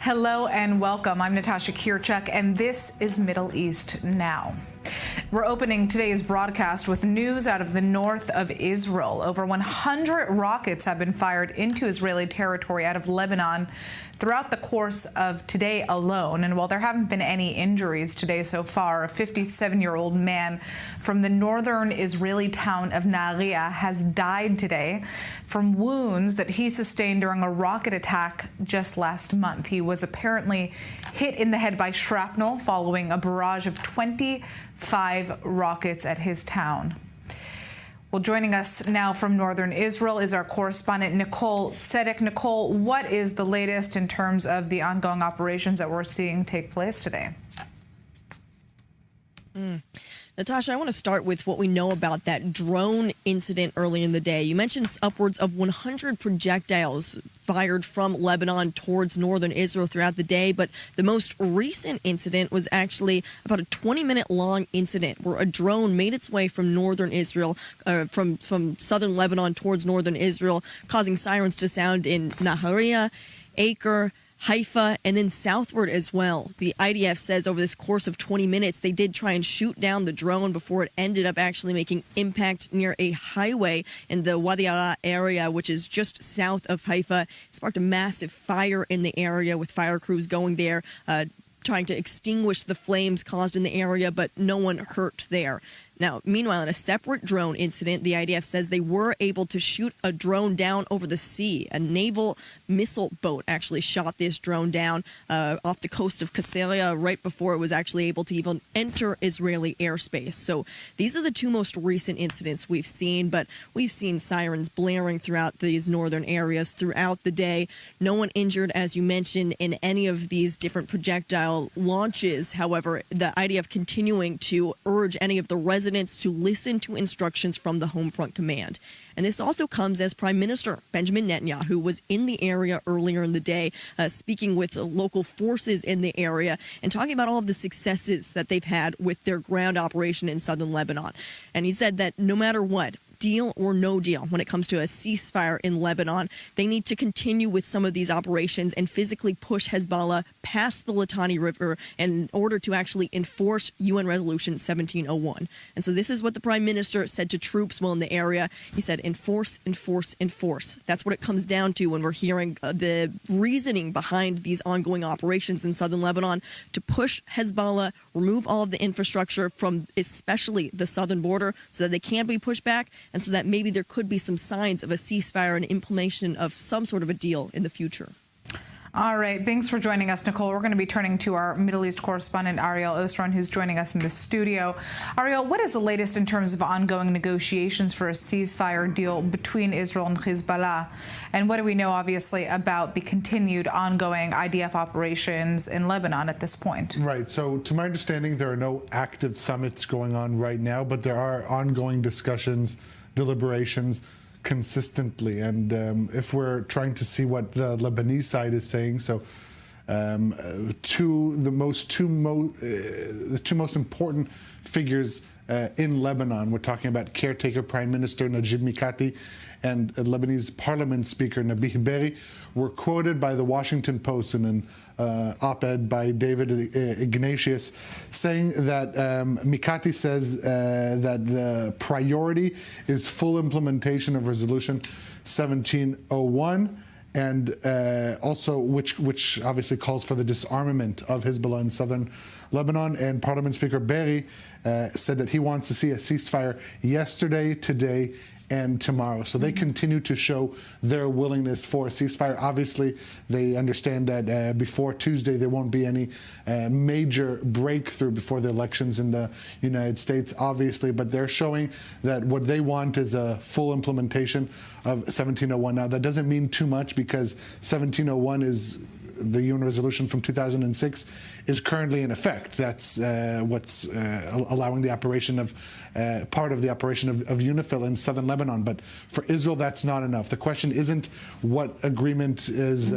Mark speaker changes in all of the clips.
Speaker 1: Hello and welcome. I'm Natasha Kirchuk, and this is Middle East Now. We're opening today's broadcast with news out of the north of Israel. Over 100 rockets have been fired into Israeli territory out of Lebanon throughout the course of today alone. And while there haven't been any injuries today so far, a 57-year-old man from the northern Israeli town of Nahariya has died today from wounds that he sustained during a rocket attack just last month. He was apparently hit in the head by shrapnel following a barrage of 25 rockets at his town. Well, joining us now from northern Israel is our correspondent Nicole Tzedek. Nicole, what is the latest in terms of the ongoing operations that we're seeing take place today?
Speaker 2: Natasha, I want to start with what we know about that drone incident early in the day. You mentioned upwards of 100 projectiles fired from Lebanon towards northern Israel throughout the day, but the most recent incident was actually about a 20-minute long incident where a drone made its way from northern Israel, from southern Lebanon towards northern Israel, causing sirens to sound in Nahariya, Acre, Haifa, and then southward as well. The IDF says over this course of 20 minutes, they did try and shoot down the drone before it ended up actually making impact near a highway in the Wadi Ara area, which is just south of Haifa. It sparked a massive fire in the area with fire crews going there, trying to extinguish the flames caused in the area, but no one hurt there. Now, meanwhile, in a separate drone incident, the IDF says they were able to shoot a drone down over the sea. A naval missile boat actually shot this drone down off the coast of Cairo right before it was actually able to even enter Israeli airspace. So these are the two most recent incidents we've seen, but we've seen sirens blaring throughout these northern areas throughout the day. No one injured, as you mentioned, in any of these different projectile launches. However, the IDF continuing to urge any of the residents to listen to instructions from the Home Front Command. And this also comes as Prime Minister Benjamin Netanyahu was in the area earlier in the day, speaking with local forces in the area and talking about all of the successes that they've had with their ground operation in southern Lebanon. And he said that no matter what, deal or no deal, when it comes to a ceasefire in Lebanon, they need to continue with some of these operations and physically push Hezbollah past the Litani River in order to actually enforce UN Resolution 1701. And so this is what the Prime Minister said to troops while in the area. He said, enforce, enforce, enforce. That's what it comes down to when we're hearing the reasoning behind these ongoing operations in southern Lebanon to push Hezbollah, remove all of the infrastructure from especially the southern border so that they can't be pushed back, and so that maybe there could be some signs of a ceasefire and implementation of some sort of a deal in the future.
Speaker 1: All right. Thanks for joining us, Nicole. We're going to be turning to our Middle East correspondent, Ariel Osron, who's joining us in the studio. Ariel, what is the latest in terms of ongoing negotiations for a ceasefire deal between Israel and Hezbollah? And what do we know, obviously, about the continued ongoing IDF operations in Lebanon at this point? Right.
Speaker 3: So to my understanding, there are no active summits going on right now, but there are ongoing discussions, deliberations consistently. And if we're trying to see what the Lebanese side is saying, so the two most important figures in Lebanon, we're talking about caretaker Prime Minister Najib Mikati and Lebanese Parliament Speaker Nabih Berri, were quoted by the Washington Post in an op-ed by David Ignatius, saying that Mikati says that the priority is full implementation of Resolution 1701, and also which obviously calls for the disarmament of Hezbollah in southern Lebanon. And Parliament Speaker Berri said that he wants to see a ceasefire yesterday, today, and tomorrow. So they continue to show their willingness for a ceasefire. Obviously, they understand that before Tuesday, there won't be any major breakthrough before the elections in the United States, obviously, but they're showing that what they want is a full implementation of 1701. Now, that doesn't mean too much because 1701 is the UN resolution from 2006 is currently in effect. That's what's allowing the operation of part of the operation of UNIFIL in southern Lebanon. But for Israel, that's not enough. The question isn't what agreement is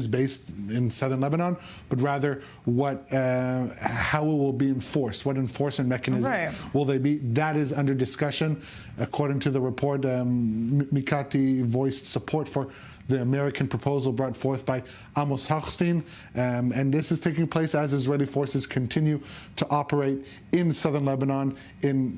Speaker 3: based in southern Lebanon, but rather what how it will be enforced. What enforcement mechanisms will they be? That is under discussion. According to the report, Mikati voiced support for the American proposal brought forth by Amos Hochstein. And this is taking place as Israeli forces continue to operate in southern Lebanon in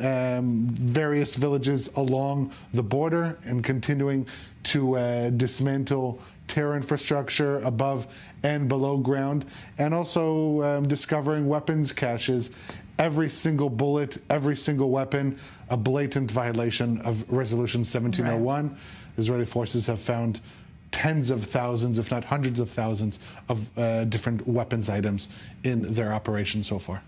Speaker 3: various villages along the border and continuing to dismantle terror infrastructure above and below ground, and also discovering weapons caches. Every single bullet, every single weapon, a blatant violation of Resolution 1701. Right. Israeli forces have found tens of thousands, if not hundreds of thousands, of different weapons items in their operation so far.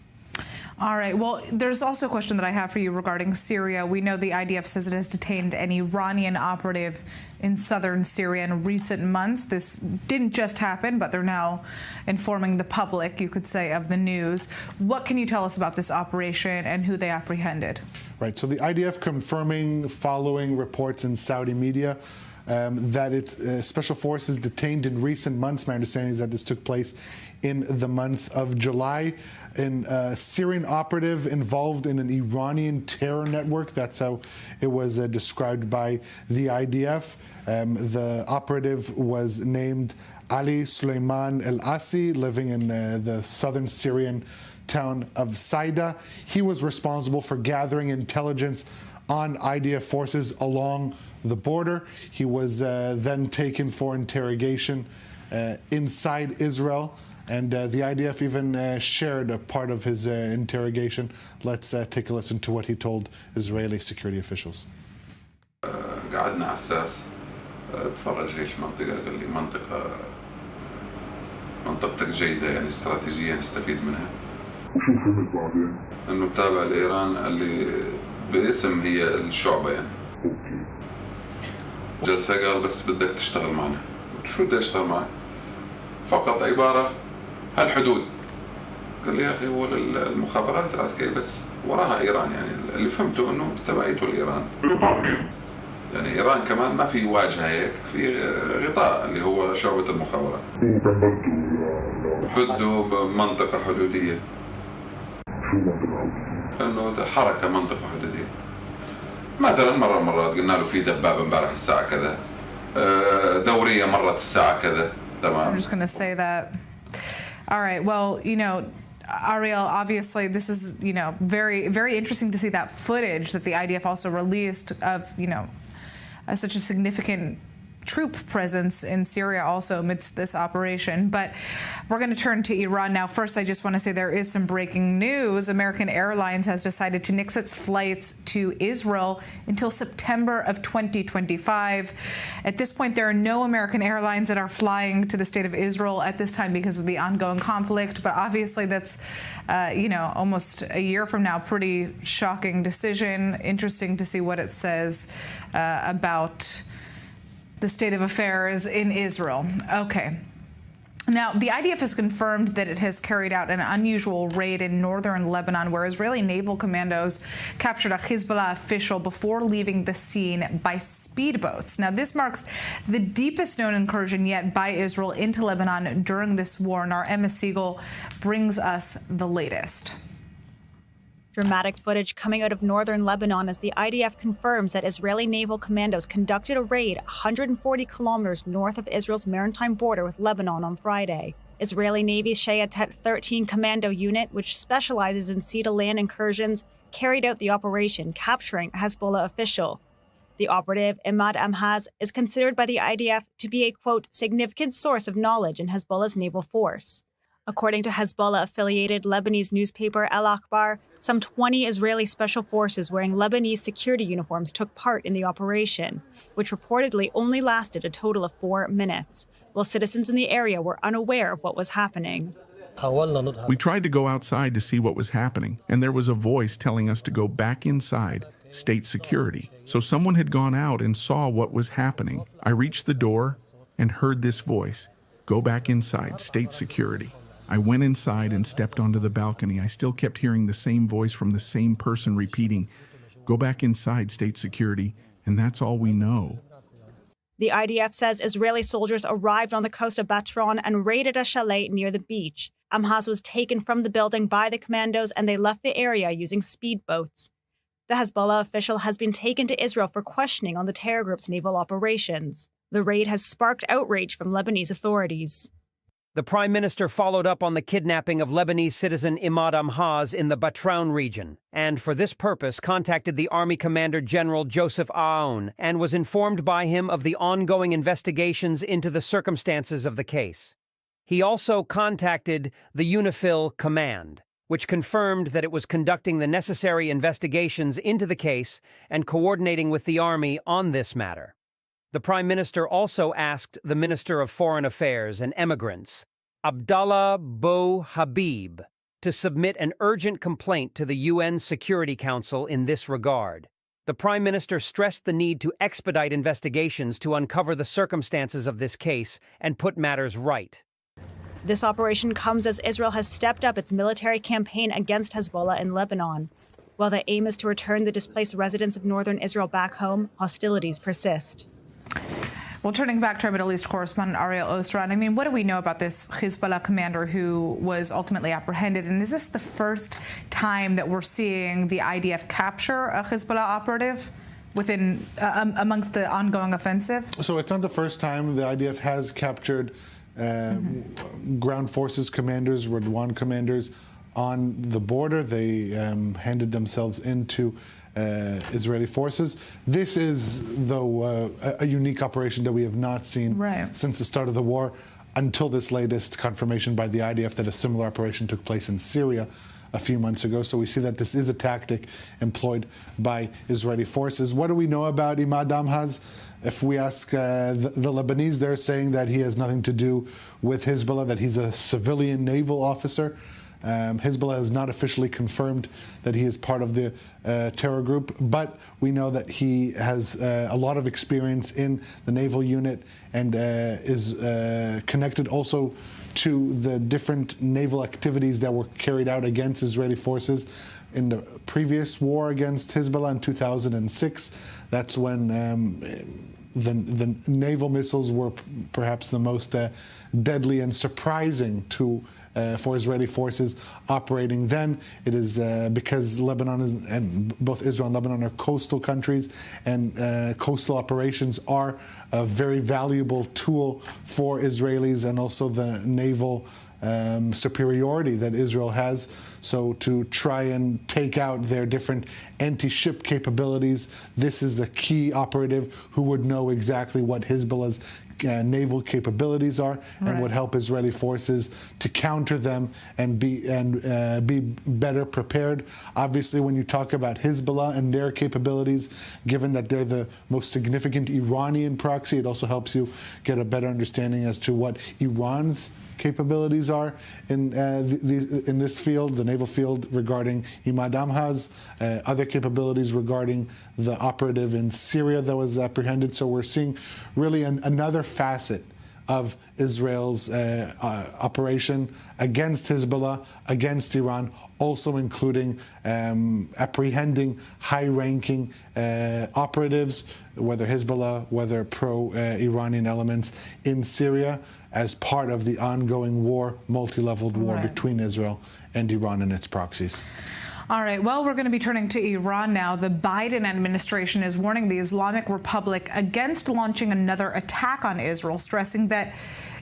Speaker 1: All right. Well, there's also a question that I have for you regarding Syria. We know the IDF says it has detained an Iranian operative in southern Syria in recent months. This didn't just happen, but they're now informing the public, you could say, of the news. What can you tell us about this operation and who they apprehended? Right.
Speaker 3: So the IDF confirming, following reports in Saudi media, that its special forces detained in recent months. My understanding is that this took place in the month of July. A Syrian operative involved in an Iranian terror network. That's how it was described by the IDF. The operative was named Ali Suleiman El-Asi, living in the southern Syrian town of Saida. He was responsible for gathering intelligence on IDF forces along the border. He was then taken for interrogation inside Israel. And the IDF even shared a part of his interrogation. Let's take a listen to what he told Israeli security officials.
Speaker 4: قعدنا على أساس تفرج ليش منطقة قال لي منطقتك جيدة يعني استراتيجية نستفيد منها.
Speaker 5: وشو فهمت بعدين؟
Speaker 4: إنه تابع لإيران قال لي باسم هي الشعبة يعني.
Speaker 5: اوكي.
Speaker 4: جلسة قال بس بدك تشتغل معنا. شو بدي أشتغل معك؟ فقط عبارة الحدود. قال لي يا أخي هو المخابرات العسكرية بس وراها إيران يعني اللي فهمته إنه تبعيته لإيران. يعني إيران كمان ما في واجهة هيك في غطاء اللي هو شعبة المخابرات. حدوا بمنطقة حدودية.
Speaker 5: شو منطقة حدودية؟
Speaker 4: إنه حركة منطقة حدودية. مثلا مرات قلنا له في دبابة امبارح الساعة كذا. دورية مرت الساعة كذا.
Speaker 1: I'm just going to say that. All right. Well, Ariel, obviously this is, very, very interesting to see that footage that the IDF also released of, such a significant troop presence in Syria also amidst this operation. But we're going to turn to Iran now. First, I just want to say there is some breaking news. American Airlines has decided to nix its flights to Israel until September of 2025. At this point, there are no American airlines that are flying to the state of Israel at this time because of the ongoing conflict. But obviously, that's, almost a year from now, pretty shocking decision. Interesting to see what it says about the state of affairs in Israel. Okay. Now, the IDF has confirmed that it has carried out an unusual raid in northern Lebanon where Israeli naval commandos captured a Hezbollah official before leaving the scene by speedboats. Now, this marks the deepest known incursion yet by Israel into Lebanon during this war, and our Emma Siegel brings us the latest.
Speaker 6: Dramatic footage coming out of northern Lebanon as the IDF confirms that Israeli naval commandos conducted a raid 140 kilometers north of Israel's maritime border with Lebanon on Friday. Israeli Navy's Shayatet 13 Commando Unit, which specializes in sea-to-land incursions, carried out the operation, capturing a Hezbollah official. The operative, Imad Amhaz, is considered by the IDF to be a, quote, significant source of knowledge in Hezbollah's naval force. According to Hezbollah-affiliated Lebanese newspaper El Akhbar, some 20 Israeli special forces wearing Lebanese security uniforms took part in the operation, which reportedly only lasted a total of 4 minutes, while citizens in the area were unaware of what was happening.
Speaker 7: We tried to go outside to see what was happening, and there was a voice telling us to go back inside, state security. So someone had gone out and saw what was happening. I reached the door and heard this voice, go back inside, state security. I went inside and stepped onto the balcony. I still kept hearing the same voice from the same person repeating, go back inside, state security, and that's all we know.
Speaker 6: The IDF says Israeli soldiers arrived on the coast of Batron and raided a chalet near the beach. Amhaz was taken from the building by the commandos and they left the area using speedboats. The Hezbollah official has been taken to Israel for questioning on the terror group's naval operations. The raid has sparked outrage from Lebanese authorities.
Speaker 8: The prime minister followed up on the kidnapping of Lebanese citizen Imad Amhaz in the Batroun region, and for this purpose contacted the Army Commander General Joseph Aoun and was informed by him of the ongoing investigations into the circumstances of the case. He also contacted the UNIFIL Command, which confirmed that it was conducting the necessary investigations into the case and coordinating with the Army on this matter. The Prime Minister also asked the Minister of Foreign Affairs and Emigrants, Abdallah Bo Habib, to submit an urgent complaint to the UN Security Council in this regard. The Prime Minister stressed the need to expedite investigations to uncover the circumstances of this case and put matters right.
Speaker 6: This operation comes as Israel has stepped up its military campaign against Hezbollah in Lebanon. While the aim is to return the displaced residents of northern Israel back home, hostilities persist.
Speaker 1: Well, turning back to our Middle East correspondent, Ariel Osran, I mean, what do we know about this Hezbollah commander who was ultimately apprehended? And is this the first time that we're seeing the IDF capture a Hezbollah operative within amongst the ongoing offensive? So
Speaker 3: it's not the first time the IDF has captured ground forces commanders, Radwan commanders on the border. They handed themselves into Israeli forces. This is, though, a unique operation that we have not seen since the start of the war, until this latest confirmation by the IDF that a similar operation took place in Syria a few months ago. So we see that this is a tactic employed by Israeli forces. What do we know about Imad Amhaz? If we ask the Lebanese, they're saying that he has nothing to do with Hezbollah, that he's a civilian naval officer. Hezbollah has not officially confirmed that he is part of the terror group, but we know that he has a lot of experience in the naval unit and is connected also to the different naval activities that were carried out against Israeli forces in the previous war against Hezbollah in 2006. That's when the naval missiles were perhaps the most deadly and surprising for Israeli forces operating then. It is because Lebanon and both Israel and Lebanon are coastal countries, and coastal operations are a very valuable tool for Israelis and also the naval superiority that Israel has. So to try and take out their different anti-ship capabilities, this is a key operative who would know exactly what Hezbollah's naval capabilities are and would help Israeli forces to counter them and be better prepared. Obviously, when you talk about Hezbollah and their capabilities, given that they're the most significant Iranian proxy, it also helps you get a better understanding as to what Iran's capabilities are in this field, the naval field, regarding Imad Amhaz, other capabilities regarding the operative in Syria that was apprehended. So we're seeing really another facet of Israel's operation against Hezbollah, against Iran, also including apprehending high-ranking operatives, whether Hezbollah, whether pro-Iranian elements in Syria, as part of the ongoing war, multi-leveled war between Israel and Iran and its proxies.
Speaker 1: All right, well, we're going to be turning to Iran now. The Biden administration is warning the Islamic Republic against launching another attack on Israel, stressing that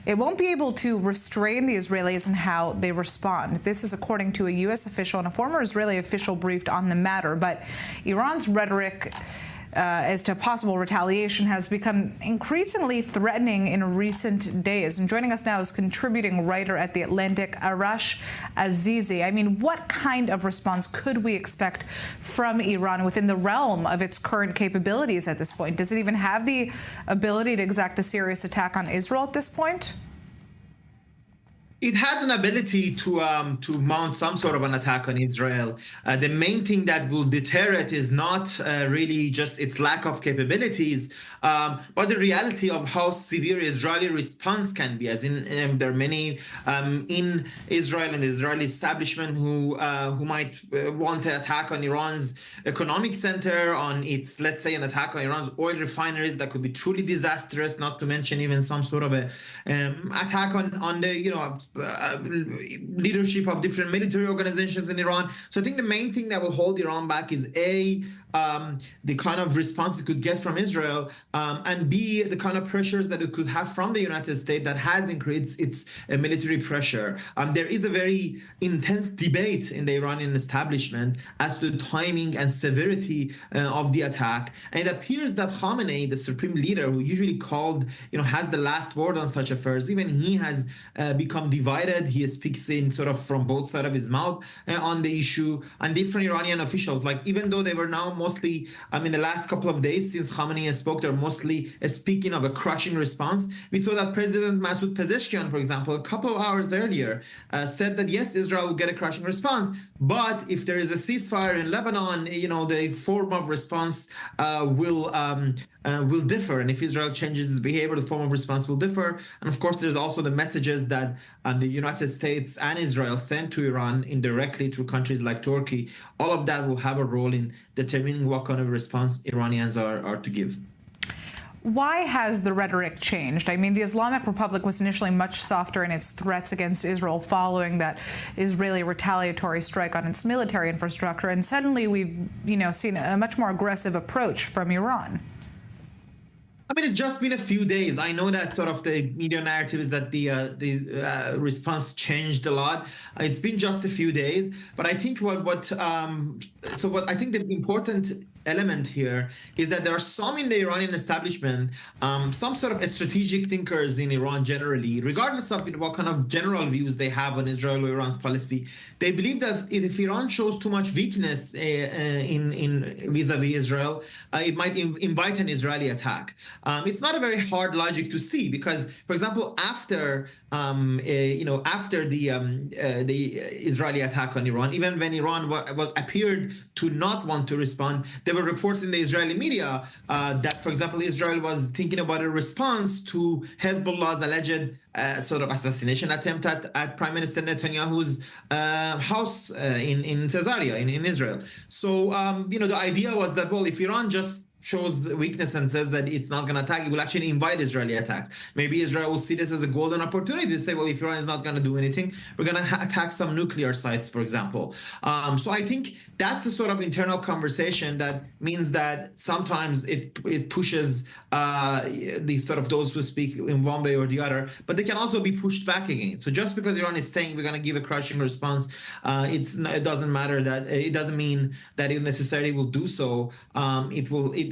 Speaker 1: it won't be able to restrain the Israelis in how they respond. This is according to a U.S. official and a former Israeli official briefed on the matter. But Iran's rhetoric as to possible retaliation has become increasingly threatening in recent days. And joining us now is contributing writer at The Atlantic, Arash Azizi. I mean, what kind of response could we expect from Iran within the realm of its current capabilities at this point? Does it even have the ability to exact a serious attack on Israel at this point?
Speaker 9: It has an ability to mount some sort of an attack on Israel. The main thing that will deter it is not really just its lack of capabilities, but the reality of how severe Israeli response can be. As in, there are many in Israel and the Israeli establishment who might want to attack on Iran's economic center, on its, let's say, an attack on Iran's oil refineries that could be truly disastrous. Not to mention even some sort of a attack on the leadership of different military organizations in Iran. So I think the main thing that will hold Iran back is A, the kind of response it could get from Israel, and B, the kind of pressures that it could have from the United States that has increased its military pressure. There is a very intense debate in the Iranian establishment as to the timing and severity of the attack. And it appears that Khamenei, the supreme leader, who usually called, has the last word on such affairs, even he has become divided. He speaks in sort of from both sides of his mouth on the issue. And different Iranian officials, like even though they were now mostly, the last couple of days since Khamenei spoke, they're mostly speaking of a crushing response. We saw that President Masoud Pezeshkian, for example, a couple of hours earlier said that yes, Israel will get a crushing response, but if there is a ceasefire in Lebanon, the form of response will differ, and if Israel changes its behavior, the form of response will differ. And of course, there's also the messages that the United States and Israel sent to Iran indirectly through countries like Turkey. All of that will have a role in determining what kind of response Iranians are to give.
Speaker 1: Why has the rhetoric changed? I mean, the Islamic Republic was initially much softer in its threats against Israel following that Israeli retaliatory strike on its military infrastructure, and suddenly we've, seen a much more aggressive approach from Iran.
Speaker 9: It's just been a few days. I know that sort of the media narrative is that the response changed a lot. It's been just a few days, but I think what I think the important element here is that there are some in the Iranian establishment, some sort of strategic thinkers in Iran generally, regardless of what kind of general views they have on Israel or Iran's policy. They believe that if Iran shows too much weakness in vis-a-vis Israel, it might invite an Israeli attack. It's not a very hard logic to see because, for example, after the Israeli attack on Iran, even when Iran appeared to not want to respond, there were reports in the Israeli media that, for example, Israel was thinking about a response to Hezbollah's alleged sort of assassination attempt at Prime Minister Netanyahu's house in Caesarea in Israel. So, the idea was that, well, if Iran just shows the weakness and says that it's not going to attack, it will actually invite Israeli attacks. Maybe Israel will see this as a golden opportunity to say, well, if Iran is not going to do anything, we're going to attack some nuclear sites, for example. So I think that's the sort of internal conversation that means that sometimes it pushes those who speak in one way or the other, but they can also be pushed back again. So just because Iran is saying we're going to give a crushing response, it doesn't matter that it doesn't mean that it necessarily will do so.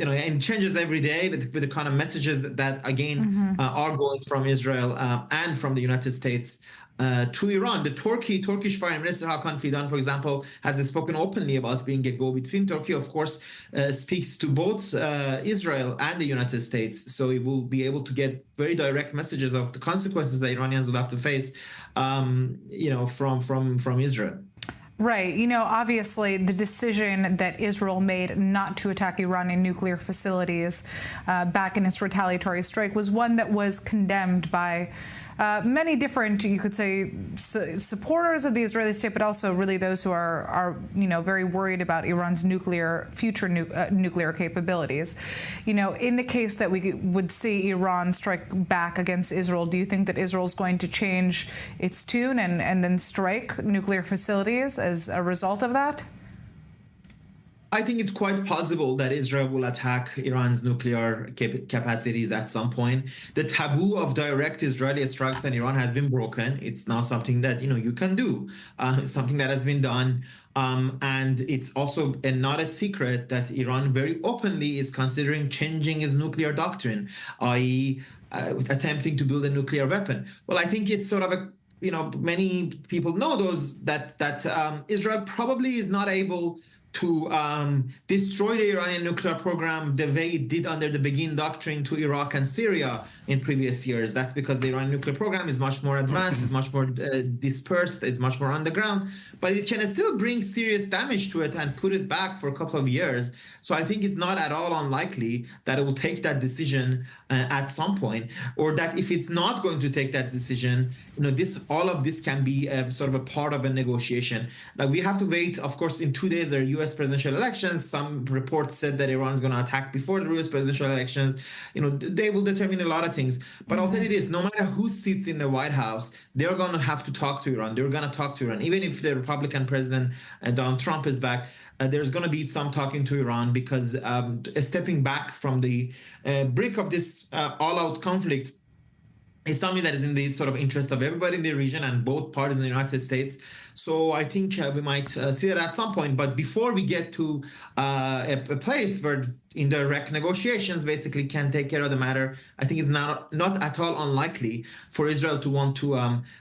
Speaker 9: And changes every day with the kind of messages that, again, are going from Israel and from the United States to Iran. The Turkish Foreign Minister Hakan Fidan, for example, has spoken openly about being a go-between. Turkey, of course, speaks to both Israel and the United States, so it will be able to get very direct messages of the consequences that Iranians will have to face, from Israel.
Speaker 1: Right. Obviously, the decision that Israel made not to attack Iranian nuclear facilities back in its retaliatory strike was one that was condemned by many different, you could say, supporters of the Israeli state, but also really those who are very worried about Iran's future nuclear capabilities. In the case that we would see Iran strike back against Israel, do you think that Israel is going to change its tune and then strike nuclear facilities as a result of that?
Speaker 9: I think it's quite possible that Israel will attack Iran's nuclear capacities at some point. The taboo of direct Israeli strikes on Iran has been broken. It's not something that you can do. It's something that has been done. And it's also not a secret that Iran very openly is considering changing its nuclear doctrine, i.e. Attempting to build a nuclear weapon. Well, I think it's sort of many people know that Israel probably is not able to destroy the Iranian nuclear program the way it did under the Begin Doctrine to Iraq and Syria in previous years. That's because the Iranian nuclear program is much more advanced, it's much more dispersed, it's much more underground, but it can still bring serious damage to it and put it back for a couple of years. So I think it's not at all unlikely that it will take that decision at some point, or that if it's not going to take that decision, all of this can be sort of a part of a negotiation. Like we have to wait, of course, in 2 days, there are U.S. presidential elections. Some reports said that Iran is going to attack before the U.S. presidential elections. They will determine a lot of things. But I'll tell you this, no matter who sits in the White House, they're going to have to talk to Iran. They're going to talk to Iran. Even if the Republican president, Donald Trump, is back, there's going to be some talking to Iran, because stepping back from the brink of this all-out conflict is something that is in the sort of interest of everybody in the region and both parties in the United States. So I think we might see that at some point. But before we get to a place where indirect negotiations basically can take care of the matter, I think it's not at all unlikely for Israel to want to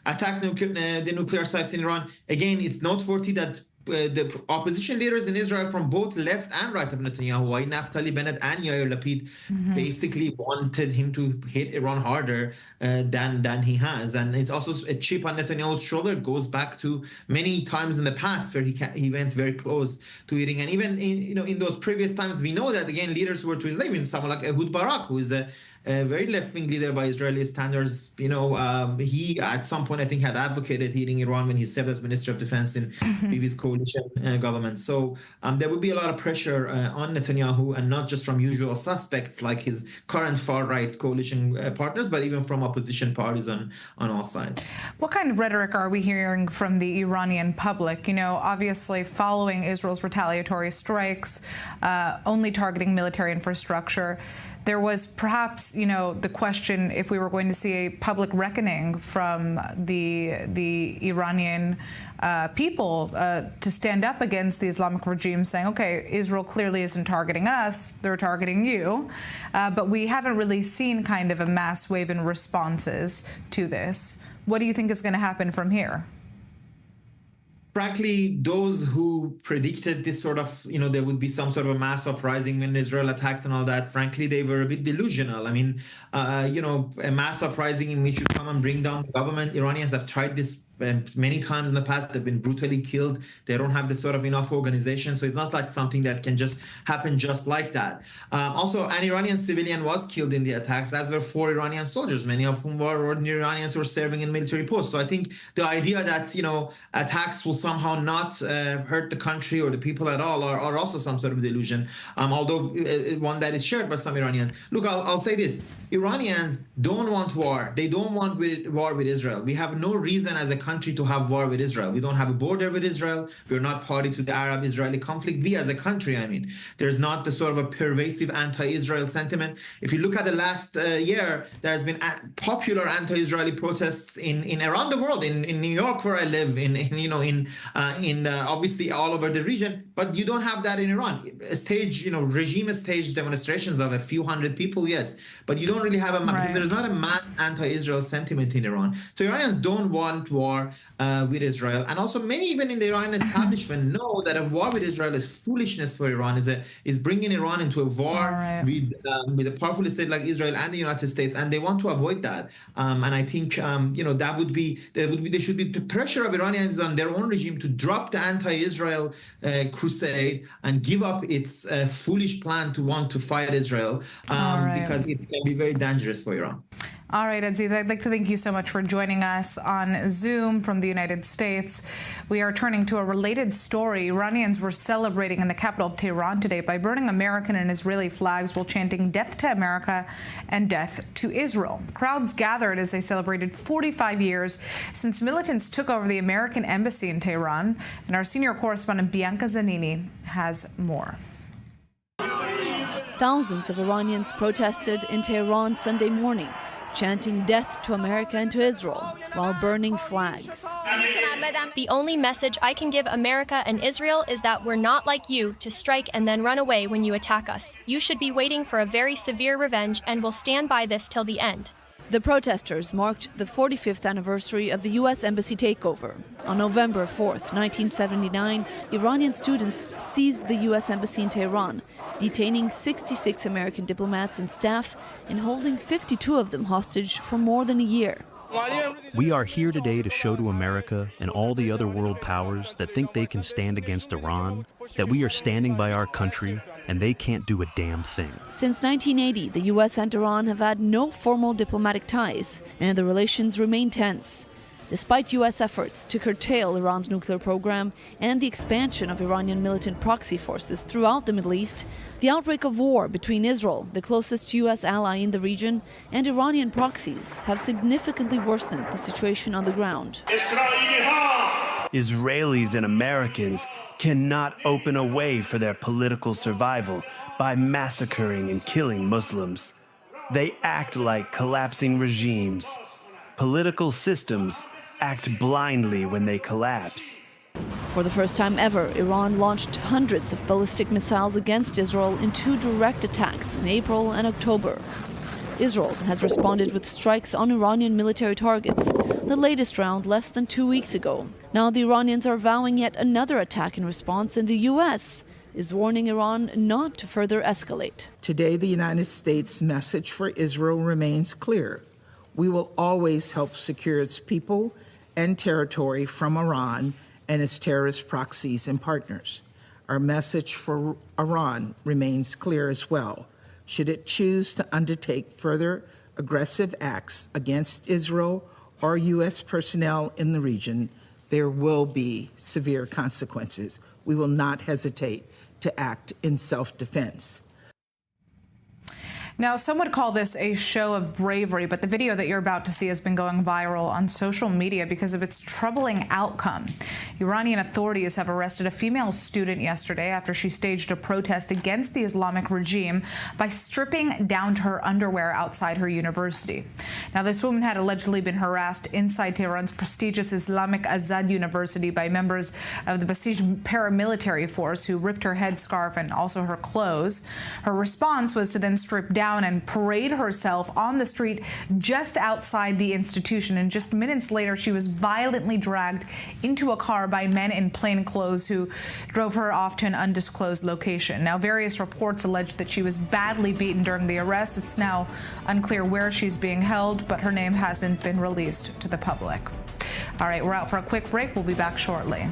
Speaker 9: attack the nuclear sites in Iran. Again, it's noteworthy that the opposition leaders in Israel from both left and right of Netanyahu, Naftali Bennett and Yair Lapid, basically wanted him to hit Iran harder than he has. And it's also a chip on Netanyahu's shoulder. It goes back to many times in the past where he went very close to hitting. And even in those previous times, we know that, again, leaders who were to his left, someone like Ehud Barak, who is a very left-wing leader by Israeli standards. He at some point, I think, had advocated hitting Iran when he served as Minister of Defense in Bibi's coalition government. So there would be a lot of pressure on Netanyahu, and not just from usual suspects like his current far-right coalition partners, but even from opposition parties on all sides.
Speaker 1: What kind of rhetoric are we hearing from the Iranian public? Obviously, following Israel's retaliatory strikes, only targeting military infrastructure, there was perhaps, the question if we were going to see a public reckoning from the Iranian people to stand up against the Islamic regime, saying, okay, Israel clearly isn't targeting us, they're targeting you. But we haven't really seen kind of a mass wave in responses to this. What do you think is going to happen from here?
Speaker 9: Frankly, those who predicted this sort of, there would be some sort of a mass uprising when Israel attacks and all that, frankly, they were a bit delusional. I mean, a mass uprising in which you come and bring down the government. Iranians have tried this many times in the past. They've been brutally killed. They don't have the sort of enough organization. So it's not like something that can just happen just like that. Also, an Iranian civilian was killed in the attacks, as were 4 Iranian soldiers, many of whom were ordinary Iranians who were serving in military posts. So I think the idea that, attacks will somehow not hurt the country or the people at all are also some sort of delusion, although one that is shared by some Iranians. Look, I'll say this. Iranians don't want war. They don't want war with Israel. We have no reason as a country to have war with Israel. We don't have a border with Israel. We're not party to the Arab-Israeli conflict. We as a country, there's not the sort of a pervasive anti-Israel sentiment. If you look at the last year, there's been popular anti-Israeli protests in around the world, in New York where I live, obviously all over the region, but you don't have that in Iran. Regime staged demonstrations of a few hundred people, yes, but you don't really have there's not a mass anti-Israel sentiment in Iran. So Iranians don't want war with Israel, and also many even in the Iranian establishment know that a war with Israel is foolishness for Iran. Is bringing Iran into a war with a powerful state like Israel and the United States, and they want to avoid that. And I think there should be the pressure of Iranians on their own regime to drop the anti-Israel crusade and give up its foolish plan to want to fight Israel, because it can be very dangerous for Iran.
Speaker 1: All right, Aziz, I'd like to thank you so much for joining us on Zoom from the United States. We are turning to a related story. Iranians were celebrating in the capital of Tehran today by burning American and Israeli flags while chanting "Death to America" and "Death to Israel." Crowds gathered as they celebrated 45 years since militants took over the American embassy in Tehran. And our senior correspondent Bianca Zanini has more.
Speaker 10: Thousands of Iranians protested in Tehran Sunday morning, chanting "Death to America and to Israel" while burning flags.
Speaker 11: The only message I can give America and Israel is that we're not like you to strike and then run away when you attack us. You should be waiting for a very severe revenge, and we'll stand by this till the end.
Speaker 10: The protesters marked the 45th anniversary of the U.S. Embassy takeover. On November 4th, 1979, Iranian students seized the U.S. Embassy in Tehran, detaining 66 American diplomats and staff and holding 52 of them hostage for more than a year.
Speaker 12: We are here today to show to America and all the other world powers that think they can stand against Iran, that we are standing by our country and they can't do a damn thing.
Speaker 10: Since 1980, the U.S. and Iran have had no formal diplomatic ties, and the relations remain tense. Despite U.S. efforts to curtail Iran's nuclear program and the expansion of Iranian militant proxy forces throughout the Middle East, the outbreak of war between Israel, the closest U.S. ally in the region, and Iranian proxies have significantly worsened the situation on the ground.
Speaker 13: Israelis and Americans cannot open a way for their political survival by massacring and killing Muslims. They act like collapsing regimes. Political systems act blindly when they collapse.
Speaker 10: For the first time ever, Iran launched hundreds of ballistic missiles against Israel in 2 direct attacks in April and October. Israel has responded with strikes on Iranian military targets, the latest round less than 2 weeks ago. Now the Iranians are vowing yet another attack in response, and the U.S. is warning Iran not to further escalate.
Speaker 14: Today, the United States' message for Israel remains clear. We will always help secure its people and territory from Iran and its terrorist proxies and partners. Our message for Iran remains clear as well. Should it choose to undertake further aggressive acts against Israel or U.S. personnel in the region, there will be severe consequences. We will not hesitate to act in self-defense.
Speaker 1: Now, some would call this a show of bravery, but the video that you're about to see has been going viral on social media because of its troubling outcome. Iranian authorities have arrested a female student yesterday after she staged a protest against the Islamic regime by stripping down to her underwear outside her university. Now, this woman had allegedly been harassed inside Tehran's prestigious Islamic Azad University by members of the Besieged paramilitary force who ripped her headscarf and also her clothes. Her response was to then strip down and parade herself on the street just outside the institution. And just minutes later, she was violently dragged into a car by men in plain clothes who drove her off to an undisclosed location. Now, various reports allege that she was badly beaten during the arrest. It's now unclear where she's being held, but her name hasn't been released to the public. All right, we're out for a quick break. We'll be back shortly.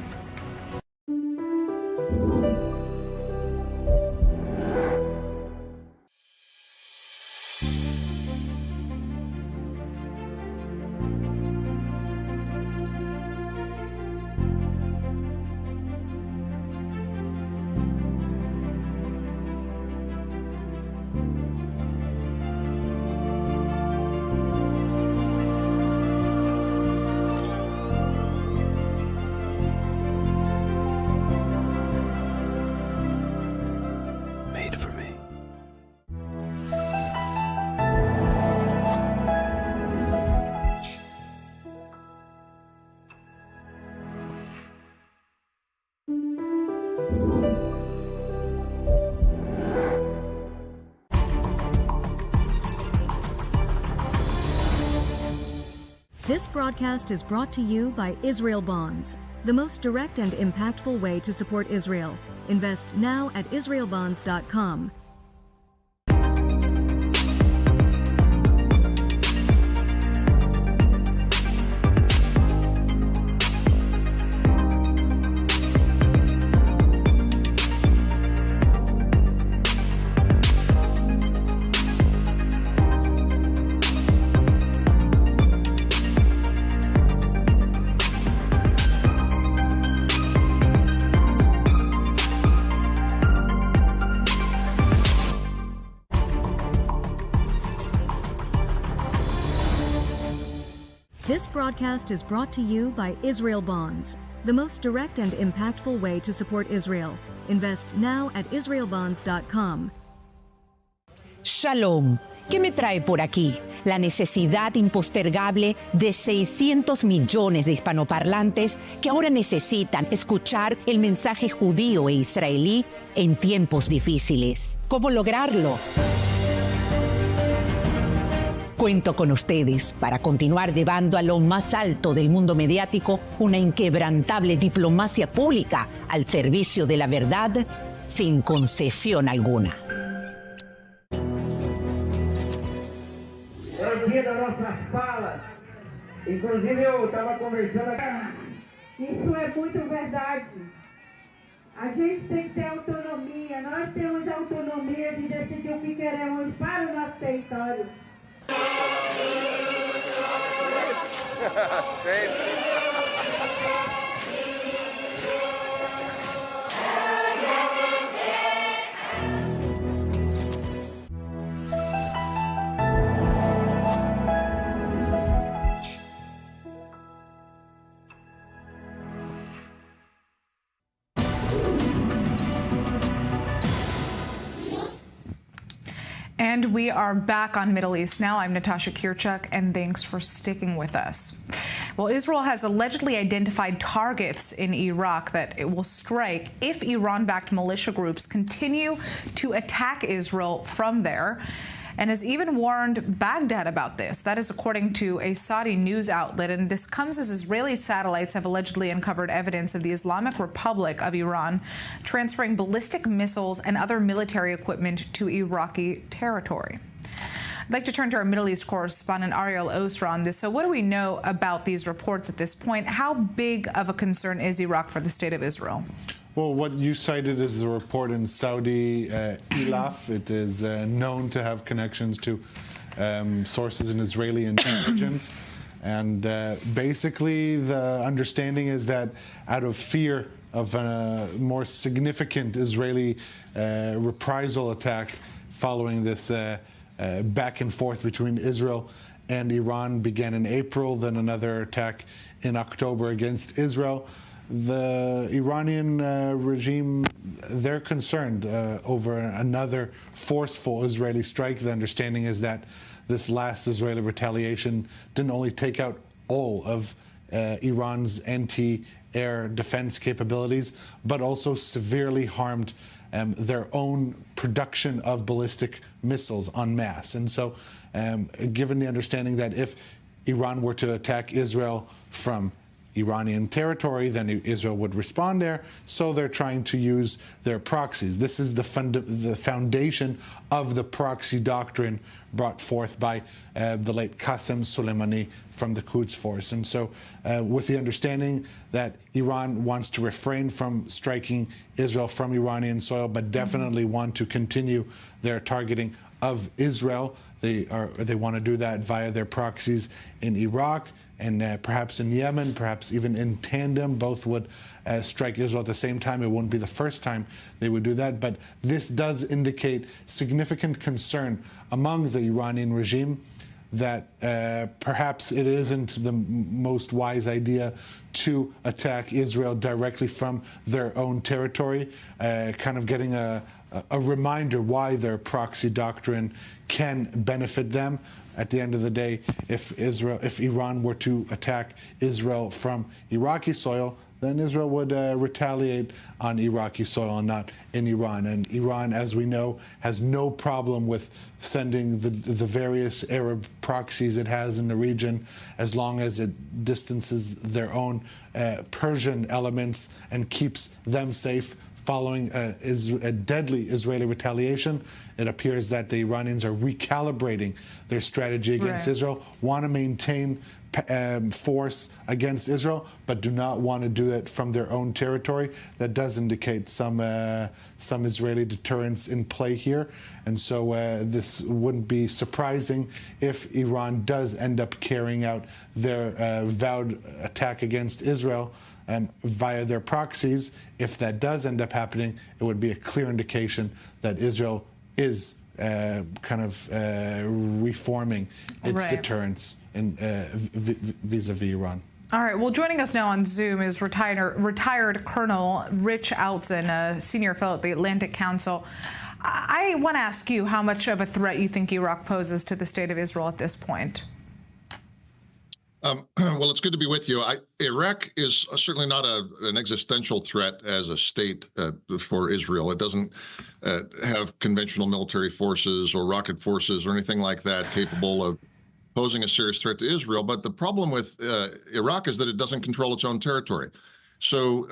Speaker 15: This broadcast is brought to you by Israel Bonds, the most direct and impactful way to support Israel. Invest now at israelbonds.com. This broadcast is brought to you by Israel Bonds, the most direct and impactful way to support Israel. Invest now at israelbonds.com.
Speaker 16: Shalom. ¿Qué me trae por aquí? La necesidad impostergable de 600 millones de hispanoparlantes que ahora necesitan escuchar el mensaje judío e israelí en tiempos difíciles. ¿Cómo lograrlo? Cuento con ustedes para continuar llevando a lo más alto del mundo mediático una inquebrantable diplomacia pública al servicio de la verdad sin concesión alguna.
Speaker 17: Ouvindo nossas falas, inclusive eu estava conversando. Isso é muito verdade. A gente tem que ter autonomia. Nós temos autonomia de decidir o que queremos para o nosso território.
Speaker 1: And we are back on Middle East Now. I'm Natasha Kirchuk, and thanks for sticking with us. Well, Israel has allegedly identified targets in Iraq that it will strike if Iran-backed militia groups continue to attack Israel from there, and has even warned Baghdad about this. That is according to a Saudi news outlet, and this comes as Israeli satellites have allegedly uncovered evidence of the Islamic Republic of Iran transferring ballistic missiles and other military equipment to Iraqi territory. I'd like to turn to our Middle East correspondent Ariel Osra on this. So what do we know about these reports at this point? How big of a concern is Iraq for the state of Israel?
Speaker 3: Well, what you cited is a report in Saudi Ilaf. It is known to have connections to sources in Israeli intelligence. And basically, the understanding is that out of fear of a more significant Israeli reprisal attack following this back and forth between Israel and Iran began in April, then another attack in October against Israel. The Iranian regime, they're concerned over another forceful Israeli strike. The understanding is that this last Israeli retaliation didn't only take out all of Iran's anti-air defense capabilities, but also severely harmed their own production of ballistic missiles en masse. And so, given the understanding that if Iran were to attack Israel from Iranian territory, then Israel would respond there. So they're trying to use their proxies. This is the foundation of the proxy doctrine brought forth by the late Qasem Soleimani from the Quds Force. And so with the understanding that Iran wants to refrain from striking Israel from Iranian soil, but definitely want to continue their targeting of Israel, they want to do that via their proxies in Iraq, and perhaps in Yemen, perhaps even in tandem. Both would strike Israel at the same time. It wouldn't be the first time they would do that. But this does indicate significant concern among the Iranian regime that perhaps it isn't the most wise idea to attack Israel directly from their own territory, kind of getting a reminder why their proxy doctrine can benefit them. At the end of the day, if Iran were to attack Israel from Iraqi soil, then Israel would retaliate on Iraqi soil and not in Iran. And Iran, as we know, has no problem with sending the various Arab proxies it has in the region, as long as it distances their own Persian elements and keeps them safe. Following a deadly Israeli retaliation, it appears that the Iranians are recalibrating their strategy against Israel, want to maintain force against Israel, but do not want to do it from their own territory. That does indicate some Israeli deterrence in play here. And so this wouldn't be surprising if Iran does end up carrying out their vowed attack against Israel via their proxies. If that does end up happening, it would be a clear indication that Israel is reforming its deterrence vis-a-vis Iran.
Speaker 1: All right. Well, joining us now on Zoom is retired Colonel Rich Outzen, a senior fellow at the Atlantic Council. I want to ask you how much of a threat you think Iraq poses to the state of Israel at this point.
Speaker 18: Well, it's good to be with you. Iraq is certainly not an existential threat as a state for Israel. It doesn't have conventional military forces or rocket forces or anything like that capable of posing a serious threat to Israel. But the problem with Iraq is that it doesn't control its own territory. So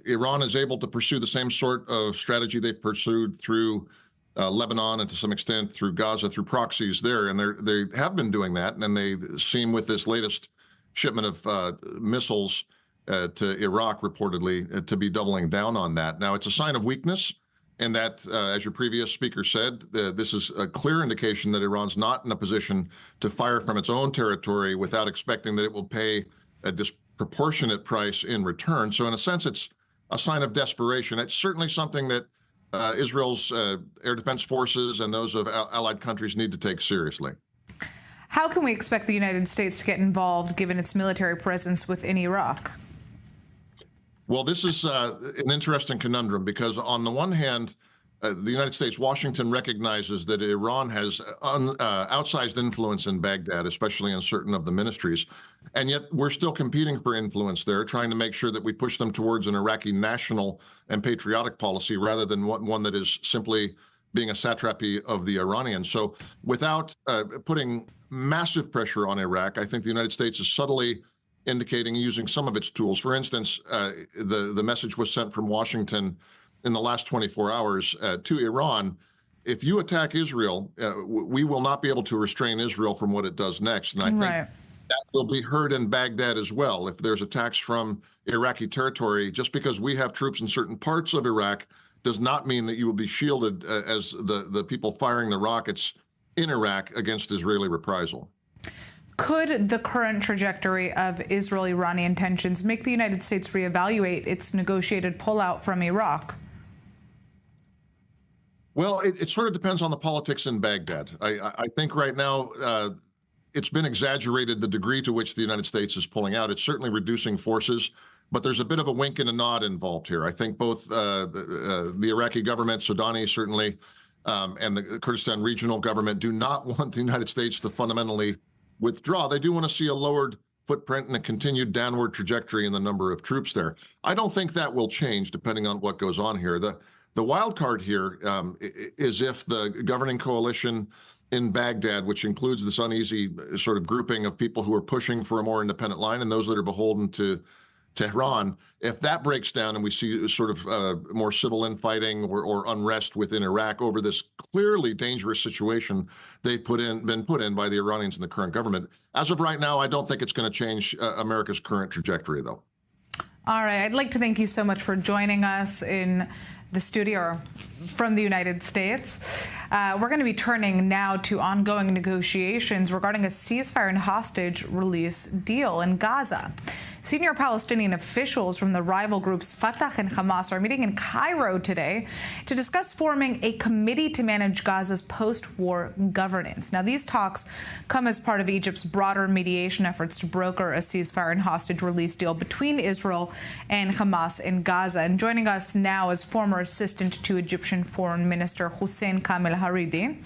Speaker 18: Iran is able to pursue the same sort of strategy they've pursued through Lebanon and to some extent through Gaza, through proxies there. And they have been doing that. And they seem with this latest shipment of missiles to Iraq reportedly to be doubling down on that. Now, it's a sign of weakness. And that, as your previous speaker said, this is a clear indication that Iran's not in a position to fire from its own territory without expecting that it will pay a disproportionate price in return. So in a sense, it's a sign of desperation. It's certainly something that Israel's air defense forces and those of allied countries need to take seriously.
Speaker 1: How can we expect the United States to get involved given its military presence within Iraq?
Speaker 18: Well, this is an interesting conundrum because on the one hand, the United States, Washington recognizes that Iran has outsized influence in Baghdad, especially in certain of the ministries. And yet we're still competing for influence there, trying to make sure that we push them towards an Iraqi national and patriotic policy rather than one that is simply being a satrapy of the Iranians. So without putting massive pressure on Iraq, I think the United States is subtly indicating using some of its tools. For instance, the message was sent from Washington in the last 24 hours to Iran. If you attack Israel, we will not be able to restrain Israel from what it does next. And I think that will be heard in Baghdad as well. If there's attacks from Iraqi territory, just because we have troops in certain parts of Iraq does not mean that you will be shielded as the people firing the rockets in Iraq against Israeli reprisal.
Speaker 1: Could the current trajectory of Israel-Iranian tensions make the United States reevaluate its negotiated pullout from Iraq?
Speaker 18: Well, it sort of depends on the politics in Baghdad. I think right now it's been exaggerated the degree to which the United States is pulling out. It's certainly reducing forces, but there's a bit of a wink and a nod involved here. I think both the Iraqi government, Sudani certainly, and the Kurdistan regional government do not want the United States to fundamentally withdraw. They do want to see a lowered footprint and a continued downward trajectory in the number of troops there. I don't think that will change depending on what goes on here. The wild card here is if the governing coalition in Baghdad, which includes this uneasy sort of grouping of people who are pushing for a more independent line and those that are beholden to Tehran, if that breaks down and we see sort of more civil infighting or unrest within Iraq over this clearly dangerous situation they've been put in by the Iranians and the current government. As of right now, I don't think it's going to change America's current trajectory, though.
Speaker 1: All right. I'd like to thank you so much for joining us in the studio from the United States. We're going to be turning now to ongoing negotiations regarding a ceasefire and hostage release deal in Gaza. Senior Palestinian officials from the rival groups Fatah and Hamas are meeting in Cairo today to discuss forming a committee to manage Gaza's post-war governance. Now, these talks come as part of Egypt's broader mediation efforts to broker a ceasefire and hostage release deal between Israel and Hamas in Gaza. And joining us now is former assistant to Egyptian Foreign Minister Hussein Camel Haridi.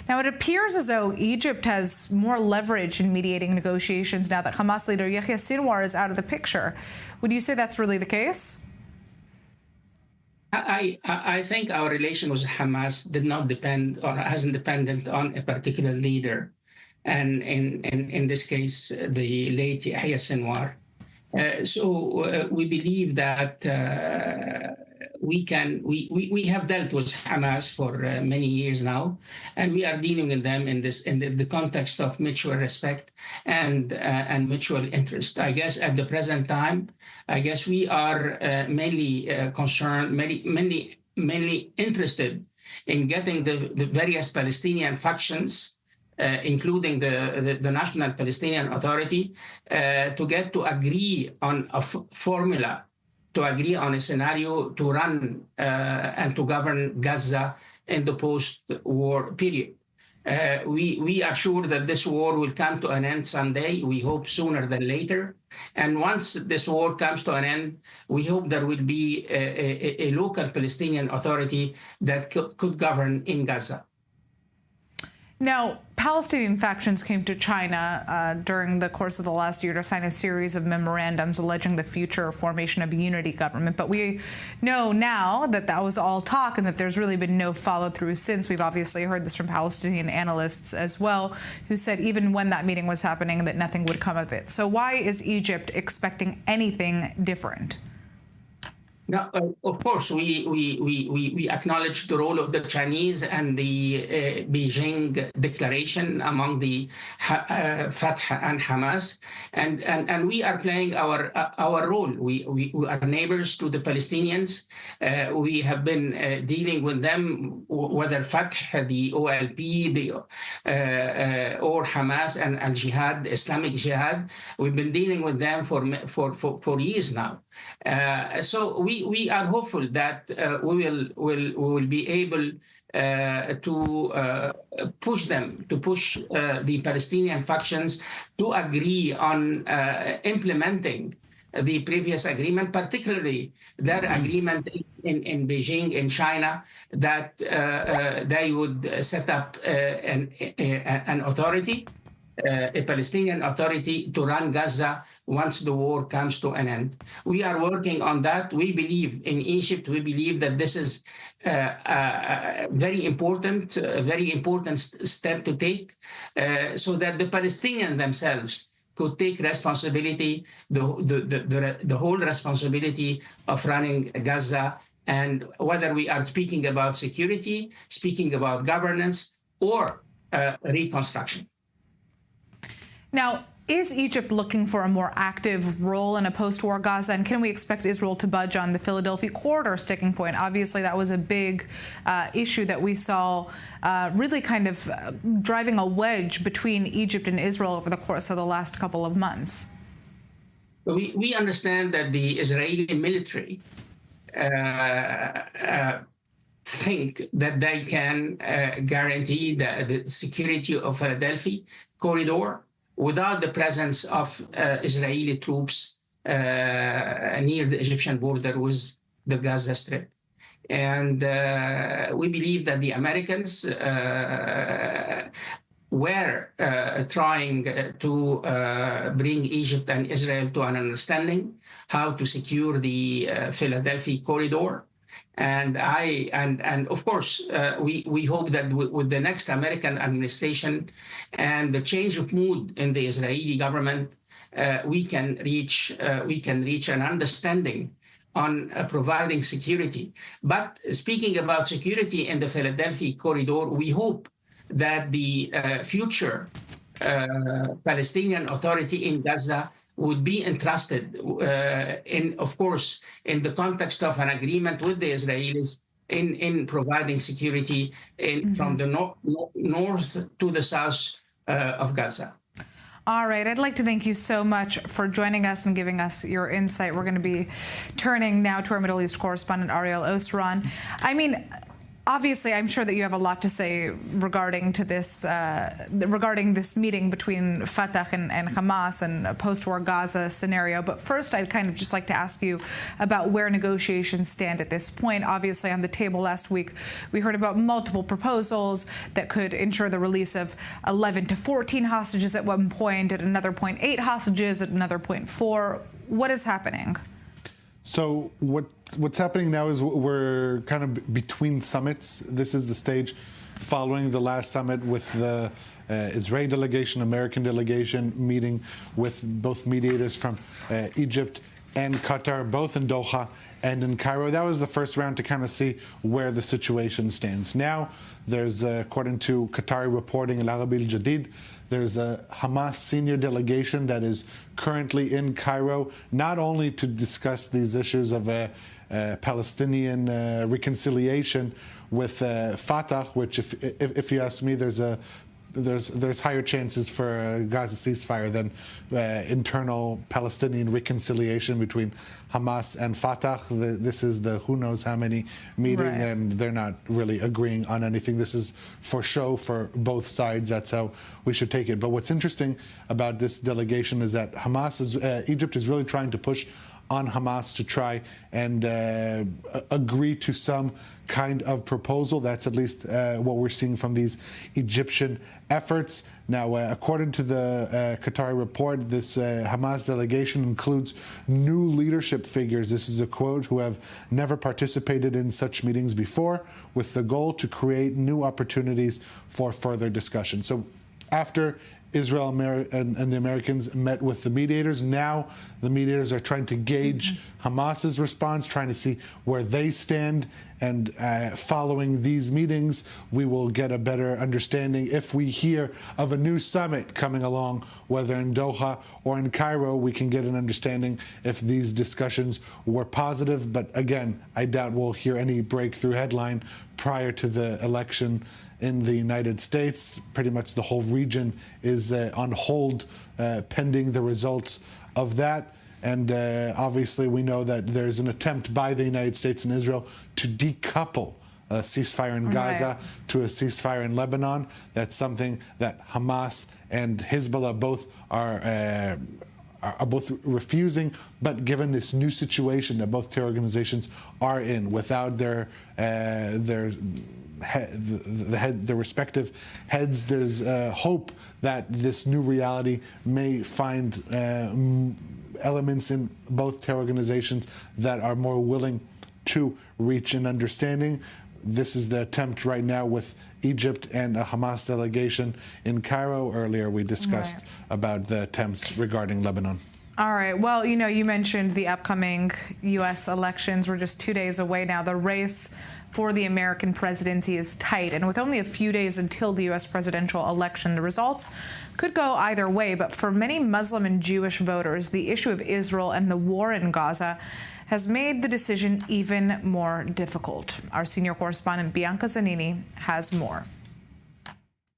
Speaker 1: Now, it appears as though Egypt has more leverage in mediating negotiations now that Hamas leader Yahya Sinwar is out of the picture. Would you say that's really the case?
Speaker 19: I think our relation with Hamas did not depend or hasn't depended on a particular leader, and in this case, the late Yahya Sinwar. So we believe that we have dealt with Hamas for many years now, and we are dealing with them in the context of mutual respect and mutual interest. I guess at the present time, I guess we are mainly concerned, mainly interested in getting the various Palestinian factions, including the National Palestinian Authority, to agree on a formula, to agree on a scenario to run and to govern Gaza in the post-war period. We are sure that this war will come to an end someday. We hope sooner than later. And once this war comes to an end, we hope there will be a local Palestinian Authority that could govern in Gaza.
Speaker 1: Now, Palestinian factions came to China during the course of the last year to sign a series of memorandums alleging the future formation of a unity government. But we know now that that was all talk and that there's really been no follow-through since. We've obviously heard this from Palestinian analysts as well, who said even when that meeting was happening that nothing would come of it. So why is Egypt expecting anything different?
Speaker 19: Now, of course, we acknowledge the role of the Chinese and the Beijing declaration among the Fatah and Hamas, and we are playing our role. We are neighbors to the Palestinians. We have been dealing with them, whether Fatah, the OLP, or Hamas and Al Jihad, Islamic Jihad. We've been dealing with them for years now. So we are hopeful that we will be able to push the Palestinian factions to agree on implementing the previous agreement, particularly their agreement in Beijing, in China, that they would set up an authority, a Palestinian authority to run Gaza once the war comes to an end. We are working on that. We believe in Egypt. We believe that this is a very important step to take, so that the Palestinians themselves could take responsibility, the whole responsibility of running Gaza, and whether we are speaking about security, speaking about governance, or reconstruction.
Speaker 1: Now, is Egypt looking for a more active role in a post-war Gaza, and can we expect Israel to budge on the Philadelphia corridor sticking point? Obviously, that was a big issue that we saw really kind of driving a wedge between Egypt and Israel over the course of the last couple of months.
Speaker 19: We understand that the Israeli military think that they can guarantee the security of Philadelphia corridor without the presence of Israeli troops near the Egyptian border with the Gaza Strip. And we believe that the Americans were trying to bring Egypt and Israel to an understanding how to secure the Philadelphia corridor. And of course, we hope that with the next American administration and the change of mood in the Israeli government, we can reach an understanding on providing security. But speaking about security in the Philadelphia corridor, we hope that the future Palestinian Authority in Gaza would be entrusted, of course, in the context of an agreement with the Israelis in providing security from the north to the south of Gaza.
Speaker 1: All right. I'd like to thank you so much for joining us and giving us your insight. We're going to be turning now to our Middle East correspondent, Ariel Osran. I mean, obviously, I'm sure that you have a lot to say regarding this meeting between Fatah and Hamas and a post-war Gaza scenario. But first, I'd kind of just like to ask you about where negotiations stand at this point. Obviously, on the table last week, we heard about multiple proposals that could ensure the release of 11 to 14 hostages at one point, at another point 8 hostages, at another point 4. What is happening?
Speaker 3: So what's happening now is we're kind of between summits. This is the stage following the last summit with the Israeli delegation, American delegation meeting with both mediators from Egypt and Qatar, both in Doha and in Cairo. That was the first round to kind of see where the situation stands. Now, there's, according to Qatari reporting, Al Arabi Al Jadid, there's a Hamas senior delegation that is currently in Cairo, not only to discuss these issues of Palestinian reconciliation with Fatah, which, if you ask me, there's higher chances for a Gaza ceasefire than internal Palestinian reconciliation between Hamas and Fatah. This is the who knows how many meeting, right, and they're not really agreeing on anything. This is for show for both sides. That's how we should take it. But what's interesting about this delegation is that Egypt is really trying to push on Hamas to try and agree to some kind of proposal. That's at least what we're seeing from these Egyptian efforts. Now, according to the Qatari report, this Hamas delegation includes new leadership figures, this is a quote, who have never participated in such meetings before, with the goal to create new opportunities for further discussion. So after Israel and the Americans met with the mediators. Now the mediators are trying to gauge Hamas's response, trying to see where they stand. And following these meetings, we will get a better understanding. If we hear of a new summit coming along, whether in Doha or in Cairo, we can get an understanding if these discussions were positive. But again, I doubt we'll hear any breakthrough headline prior to the election in the United States. Pretty much the whole region is on hold pending the results of that. And obviously we know that there's an attempt by the United States and Israel to decouple a ceasefire in Gaza to a ceasefire in Lebanon. That's something that Hamas and Hezbollah both are both refusing, but given this new situation that both terror organizations are in, without their respective heads, there's hope that this new reality may find elements in both terror organizations that are more willing to reach an understanding. This is the attempt right now with Egypt and a Hamas delegation in Cairo. Earlier we discussed about the attempts regarding Lebanon.
Speaker 1: All right. Well, you know, you mentioned the upcoming U.S. elections. We're just 2 days away now. The race for the American presidency is tight. And with only a few days until the U.S. presidential election, the results could go either way. But for many Muslim and Jewish voters, the issue of Israel and the war in Gaza has made the decision even more difficult. Our senior correspondent, Bianca Zanini, has more.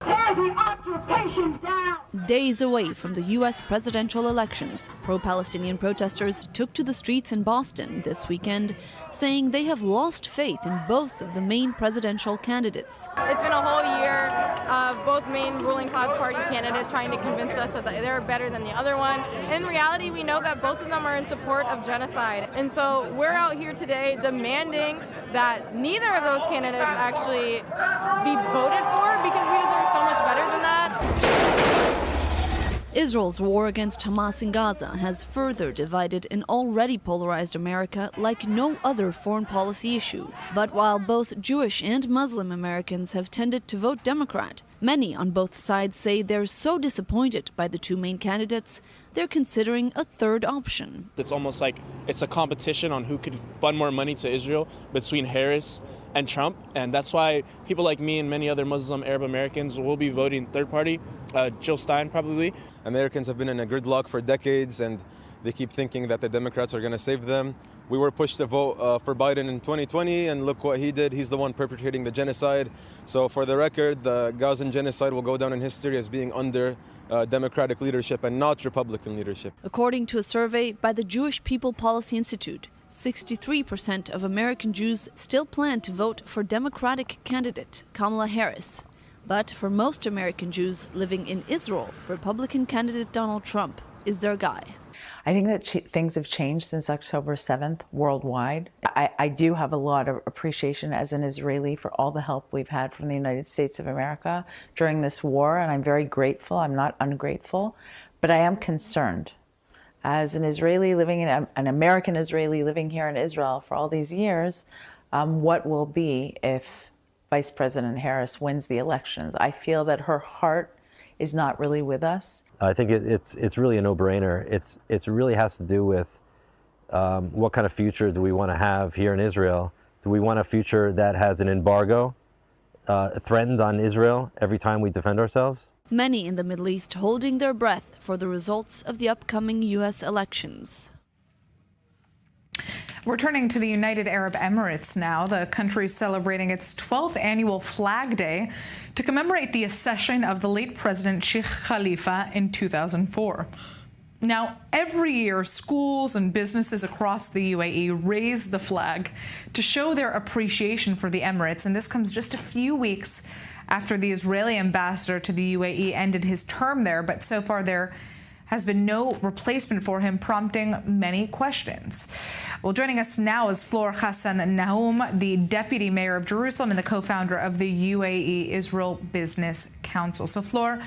Speaker 17: Tear the occupation down!
Speaker 10: Days away from the U.S. presidential elections, pro-Palestinian protesters took to the streets in Boston this weekend, saying they have lost faith in both of the main presidential candidates.
Speaker 20: It's been a whole year of both main ruling class party candidates trying to convince us that they're better than the other one. In reality, we know that both of them are in support of genocide. And so we're out here today demanding that neither of those candidates actually be voted for, because we deserve so much better than that.
Speaker 10: Israel's war against Hamas in Gaza has further divided an already polarized America like no other foreign policy issue. But while both Jewish and Muslim Americans have tended to vote Democrat, many on both sides say they're so disappointed by the two main candidates, they're considering a third option.
Speaker 21: It's almost like it's a competition on who could fund more money to Israel between Harris and Trump, and that's why people like me and many other Muslim Arab Americans will be voting third party, Jill Stein probably.
Speaker 22: Americans have been in a gridlock for decades, and they keep thinking that the Democrats are going to save them. We were pushed to vote for Biden in 2020, and look what he did. He's the one perpetrating the genocide. So for the record, the Gazan genocide will go down in history as being under Democratic leadership and not Republican leadership.
Speaker 10: According to a survey by the Jewish People Policy Institute, 63% of American Jews still plan to vote for Democratic candidate Kamala Harris. But for most American Jews living in Israel, Republican candidate Donald Trump is their guy.
Speaker 23: I think that things have changed since October 7th worldwide. I do have a lot of appreciation as an Israeli for all the help we've had from the United States of America during this war, and I'm very grateful. I'm not ungrateful, but I am concerned. As an Israeli living in an American Israeli living here in Israel for all these years, what will be if Vice President Harris wins the elections? I feel that her heart is not really with us.
Speaker 24: I think it's really a no-brainer. It really has to do with what kind of future do we want to have here in Israel? Do we want a future that has an embargo threatened on Israel every time we defend ourselves?
Speaker 10: Many in the Middle East holding their breath for the results of the upcoming U.S. elections.
Speaker 1: We're turning to the United Arab Emirates now. The country is celebrating its 12th annual Flag Day to commemorate the accession of the late President Sheikh Khalifa in 2004. Now, every year, schools and businesses across the UAE raise the flag to show their appreciation for the Emirates, and this comes just a few weeks after the Israeli ambassador to the UAE ended his term there, but so far there has been no replacement for him, prompting many questions. Well, joining us now is Flor Hassan Nahoum, the Deputy Mayor of Jerusalem and the co-founder of the UAE Israel Business Council. So, Flor,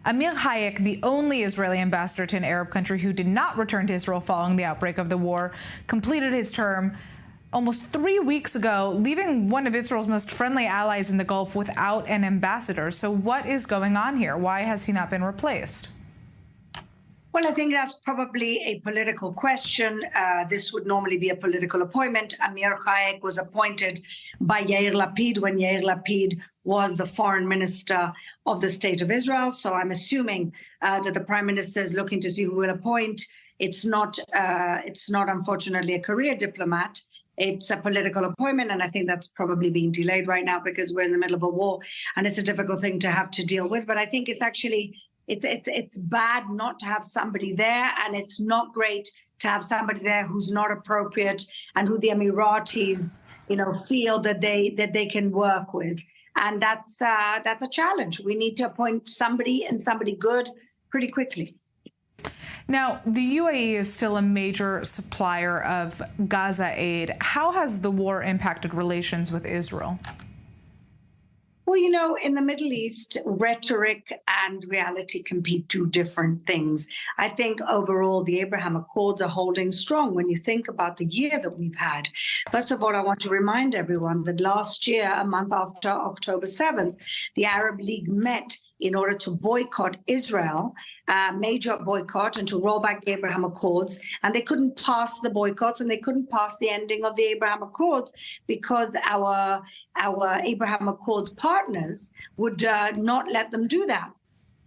Speaker 1: Amir Hayek, the only Israeli ambassador to an Arab country who did not return to Israel following the outbreak of the war, completed his term almost 3 weeks ago, leaving one of Israel's most friendly allies in the Gulf without an ambassador. So what is going on here? Why has he not been replaced?
Speaker 2: Well, I think that's probably a political question. This would normally be a political appointment. Amir Hayek was appointed by Yair Lapid when Yair Lapid was the foreign minister of the state of Israel. So I'm assuming that the prime minister is looking to see who will appoint. It's not unfortunately a career diplomat. It's a political appointment, and I think that's probably being delayed right now because we're in the middle of a war, and it's a difficult thing to have to deal with. But I think it's actually it's bad not to have somebody there, and it's not great to have somebody there who's not appropriate and who the Emiratis, feel that they can work with, and that's a challenge. We need to appoint somebody and somebody good pretty quickly.
Speaker 1: Now, the UAE is still a major supplier of Gaza aid. How has the war impacted relations with Israel?
Speaker 2: Well, in the Middle East, rhetoric and reality can be two different things. I think overall, the Abraham Accords are holding strong when you think about the year that we've had. First of all, I want to remind everyone that last year, a month after October 7th, the Arab League met in order to boycott Israel, major boycott, and to roll back the Abraham Accords. And they couldn't pass the boycotts, and they couldn't pass the ending of the Abraham Accords because our Abraham Accords partners would not let them do that.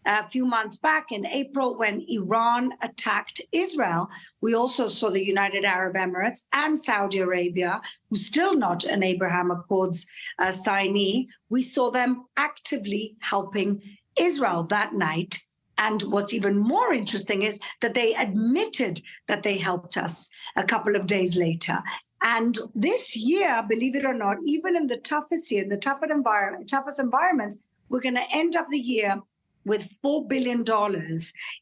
Speaker 2: A few months back in April, when Iran attacked Israel, we also saw the United Arab Emirates and Saudi Arabia, who's still not an Abraham Accords signee. We saw them actively helping Israel that night. And what's even more interesting is that they admitted that they helped us a couple of days later. And this year, believe it or not, even in the toughest year, the toughest environments, we're going to end up the year with $4 billion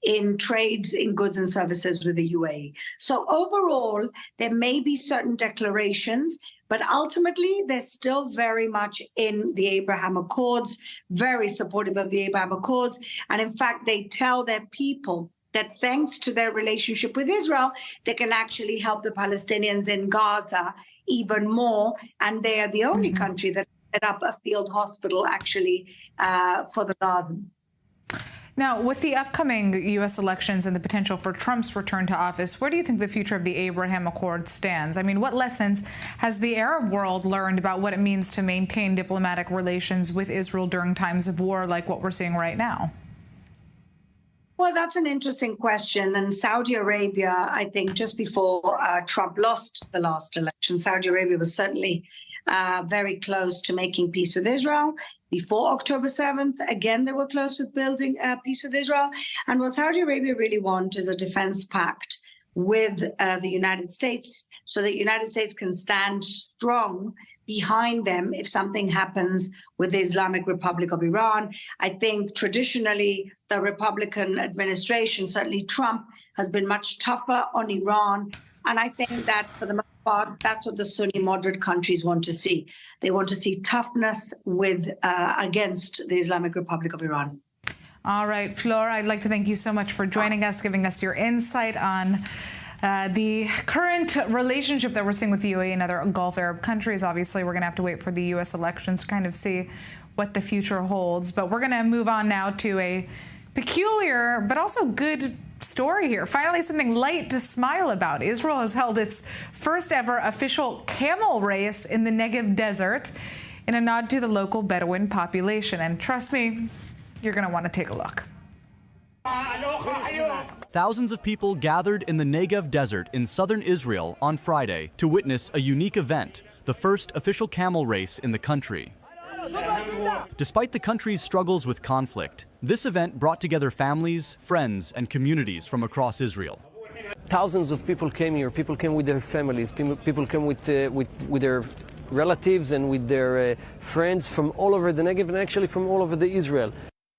Speaker 2: in trades in goods and services with the UAE. So overall, there may be certain declarations, but ultimately, they're still very much in the Abraham Accords, very supportive of the Abraham Accords. And in fact, they tell their people that thanks to their relationship with Israel, they can actually help the Palestinians in Gaza even more. And they are the only country that set up a field hospital actually for the Gaza.
Speaker 1: Now, with the upcoming U.S. elections and the potential for Trump's return to office, where do you think the future of the Abraham Accord stands? I mean, what lessons has the Arab world learned about what it means to maintain diplomatic relations with Israel during times of war like what we're seeing right now?
Speaker 2: Well, that's an interesting question. And Saudi Arabia, I think just before Trump lost the last election, Saudi Arabia was certainly very close to making peace with Israel. Before October 7th, again, they were close with building peace with Israel. And what Saudi Arabia really wants is a defense pact with the United States so that the United States can stand strong behind them if something happens with the Islamic Republic of Iran. I think traditionally the Republican administration, certainly Trump, has been much tougher on Iran. And I think that for the most part, that's what the Sunni moderate countries want to see. They want to see toughness with against the Islamic Republic of Iran.
Speaker 1: All right, Flor, I'd like to thank you so much for joining us, giving us your insight on the current relationship that we're seeing with the UAE and other Gulf Arab countries. Obviously, we're going to have to wait for the U.S. elections to kind of see what the future holds. But we're going to move on now to a peculiar but also good story here. Finally, something light to smile about. Israel has held its first ever official camel race in the Negev desert in a nod to the local Bedouin population. And trust me, you're going to want to take a look.
Speaker 4: Thousands of people gathered in the Negev desert in southern Israel on Friday to witness a unique event, the first official camel race in the country. Despite the country's struggles with conflict, this event brought together families, friends, and communities from across Israel.
Speaker 5: Thousands of people came here. People came with their families. People came with their relatives and with their friends from all over the Negev and actually from all over the Israel.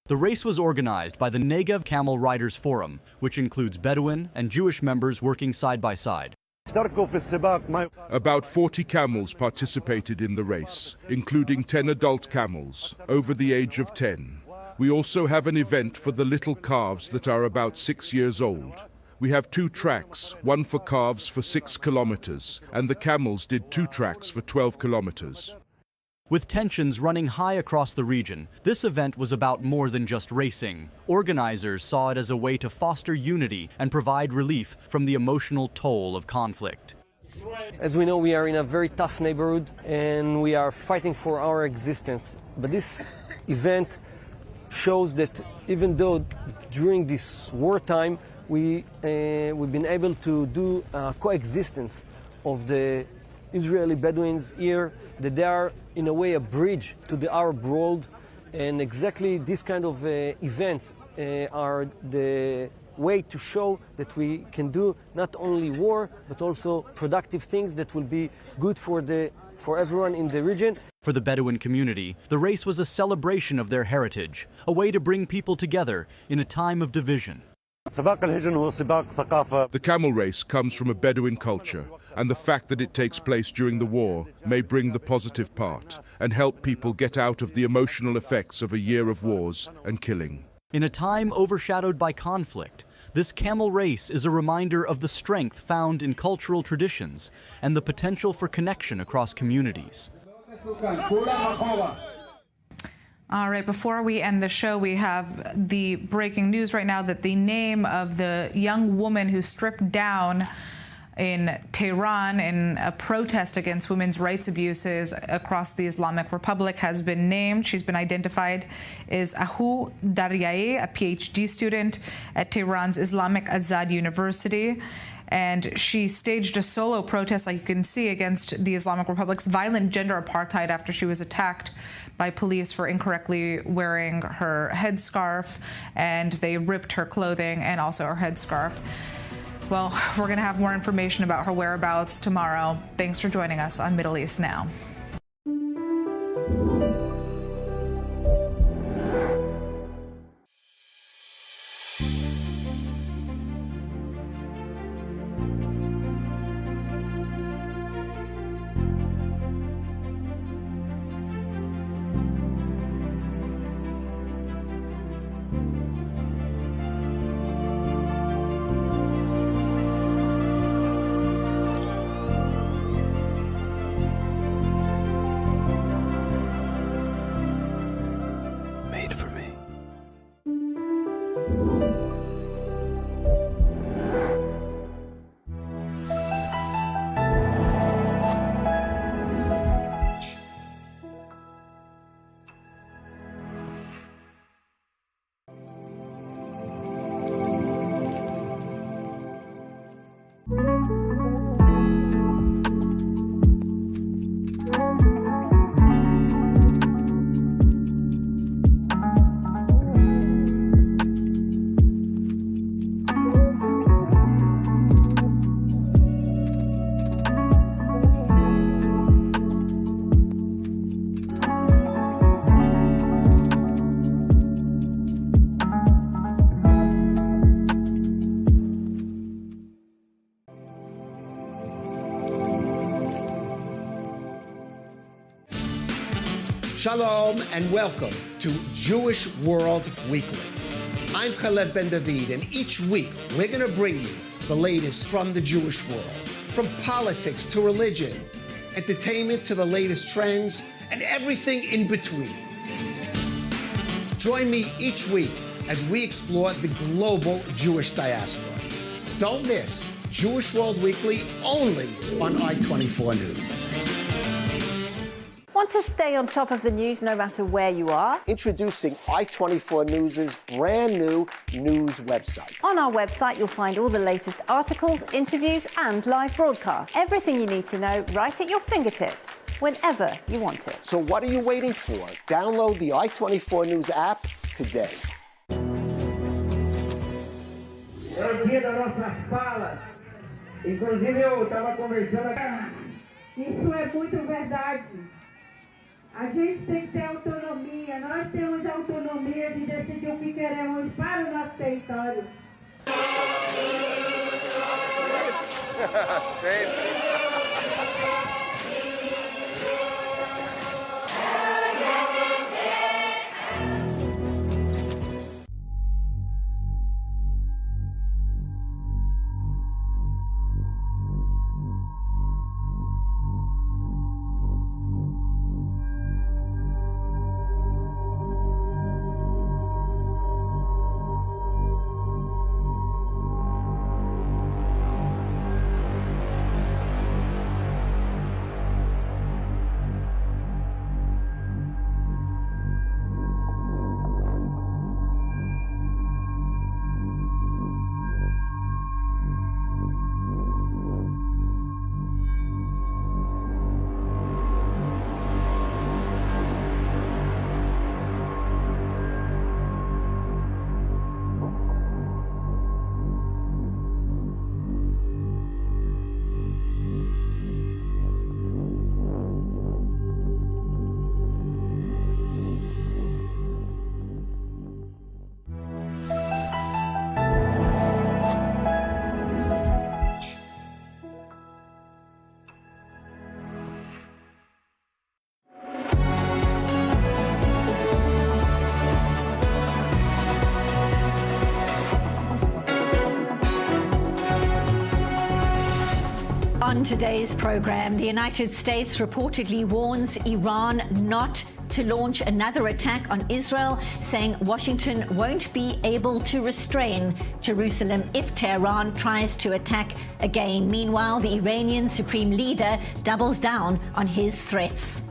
Speaker 4: The race was organized by the Negev Camel Riders Forum, which includes Bedouin and Jewish members working side by side.
Speaker 7: About 40 camels participated in the race, including 10 adult camels, over the age of 10. We also have an event for the little calves that are about 6 years old. We have 2 tracks, one for calves for 6 kilometers, and the camels did 2 tracks for 12 kilometers.
Speaker 4: With tensions running high across the region, this event was about more than just racing. Organizers saw it as a way to foster unity and provide relief from the emotional toll of conflict.
Speaker 5: As we know, we are in a very tough neighborhood and we are fighting for our existence. But this event shows that even though during this wartime we've been able to do coexistence of the Israeli Bedouins here, that they are in a way a bridge to the Arab world, and exactly this kind of events are the way to show that we can do not only war but also productive things that will be good for everyone in the region.
Speaker 4: For the Bedouin community, the race was a celebration of their heritage, a way to bring people together in a time of division.
Speaker 7: The camel race comes from a Bedouin culture, and the fact that it takes place during the war may bring the positive part and help people get out of the emotional effects of a year of wars and killing.
Speaker 4: In a time overshadowed by conflict, this camel race is a reminder of the strength found in cultural traditions and the potential for connection across communities.
Speaker 1: All right, before we end the show, we have the breaking news right now that the name of the young woman who stripped down in Tehran in a protest against women's rights abuses across the Islamic Republic has been named. She's been identified as Ahu Daryai, a PhD student at Tehran's Islamic Azad University. And she staged a solo protest, like you can see, against the Islamic Republic's violent gender apartheid after she was attacked by police for incorrectly wearing her headscarf, and they ripped her clothing and also her headscarf. Well, we're going to have more information about her whereabouts tomorrow. Thanks for joining us on Middle East Now.
Speaker 6: Shalom and welcome to Jewish World Weekly. I'm Caleb Ben David, and each week we're going to bring you the latest from the Jewish world, from politics to religion, entertainment to the latest trends, and everything in between. Join me each week as we explore the global Jewish diaspora. Don't miss Jewish World Weekly only on I-24 News.
Speaker 8: Want to stay on top of the news no matter where you are?
Speaker 6: Introducing I-24 News' brand new news website.
Speaker 8: On our website, you'll find all the latest articles, interviews, and live broadcasts. Everything you need to know right at your fingertips, whenever you want it.
Speaker 6: So what are you waiting for? Download the I-24 News app today.
Speaker 17: É o dia das nossas falas. Inclusive, eu estava conversando. Isso é muito verdade. A gente tem que ter autonomia. Nós temos autonomia de decidir o que queremos para o nosso território.
Speaker 9: today's program, the United States reportedly warns Iran not to launch another attack on Israel, saying Washington won't be able to restrain Jerusalem if Tehran tries to attack again. Meanwhile, the Iranian supreme leader doubles down on his threats.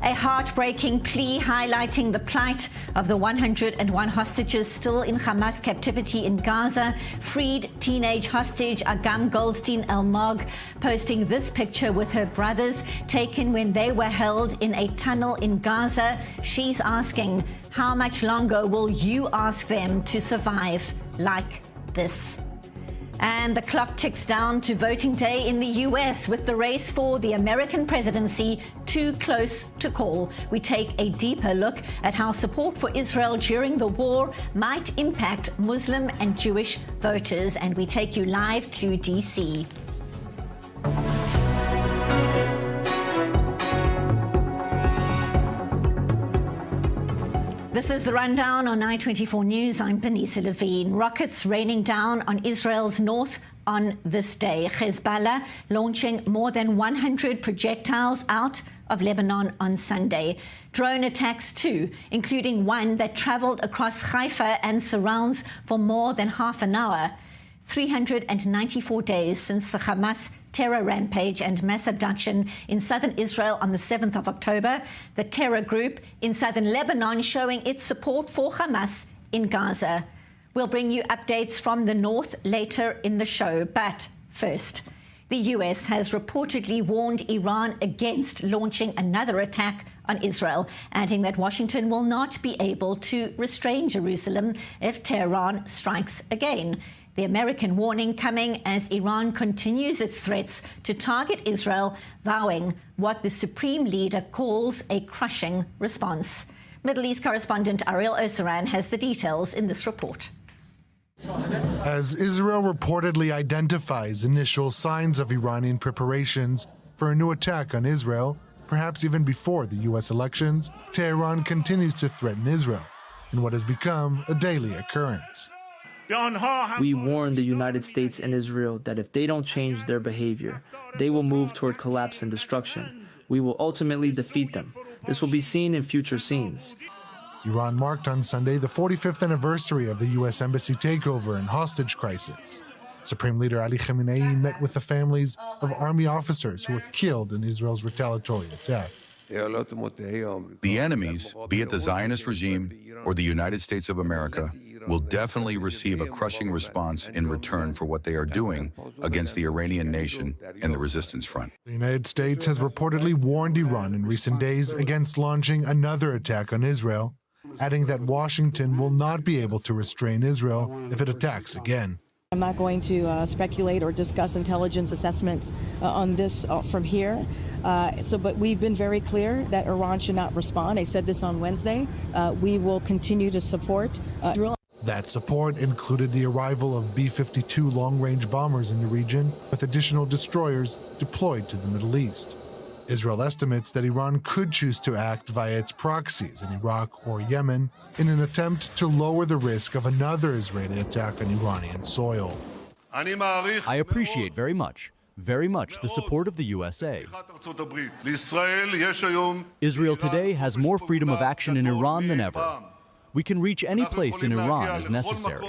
Speaker 9: A heartbreaking plea highlighting the plight of the 101 hostages still in Hamas captivity in Gaza. Freed teenage hostage Agam Goldstein El-Mog posting this picture with her brothers taken when they were held in a tunnel in Gaza. She's asking, how much longer will you ask them to survive like this? And the clock ticks down to voting day in the U.S. with the race for the American presidency too close to call. We take a deeper look at how support for Israel during the war might impact Muslim and Jewish voters. And we take you live to D.C. This is the rundown on I-24 News. I'm Benisa Levine. Rockets raining down on Israel's north on this day. Hezbollah launching more than 100 projectiles out of Lebanon on Sunday. Drone attacks too, including one that traveled across Haifa and surrounds for more than half an hour. 394 days since the Hamas terror rampage and mass abduction in southern Israel on the 7th of October, the terror group in southern Lebanon showing its support for Hamas in Gaza. We'll bring you updates from the north later in the show, but first, the U.S. has reportedly warned Iran against launching another attack on Israel, adding that Washington will not be able to restrain Jerusalem if Tehran strikes again. The American warning coming as Iran continues its threats to target Israel, vowing what the supreme leader calls a crushing response. Middle East correspondent Ariel Oseran has the details in this report.
Speaker 3: As Israel reportedly identifies initial signs of Iranian preparations for a new attack on Israel, perhaps even before the U.S. elections, Tehran continues to threaten Israel in what has become a daily occurrence.
Speaker 11: We warn the United States and Israel that if they don't change their behavior, they will move toward collapse and destruction. We will ultimately defeat them. This will be seen in future scenes.
Speaker 3: Iran marked on Sunday the 45th anniversary of the U.S. Embassy takeover and hostage crisis. Supreme Leader Ali Khamenei met with the families of army officers who were killed in Israel's retaliatory attack.
Speaker 12: The enemies, be it the Zionist regime or the United States of America, will definitely receive a crushing response in return for what they are doing against the Iranian nation and the resistance front.
Speaker 3: The United States has reportedly warned Iran in recent days against launching another attack on Israel, adding that Washington will not be able to restrain Israel if it attacks again.
Speaker 13: I'm not going to speculate or discuss intelligence assessments on this from here. But we've been very clear that Iran should not respond. I said this on Wednesday. We will continue to support Israel.
Speaker 3: That support included the arrival of B-52 long-range bombers in the region, with additional destroyers deployed to the Middle East. Israel estimates that Iran could choose to act via its proxies in Iraq or Yemen in an attempt to lower the risk of another Israeli attack on Iranian soil.
Speaker 4: I appreciate very much the support of the USA. Israel today has more freedom of action in Iran than ever. We can reach any place in Iran as necessary.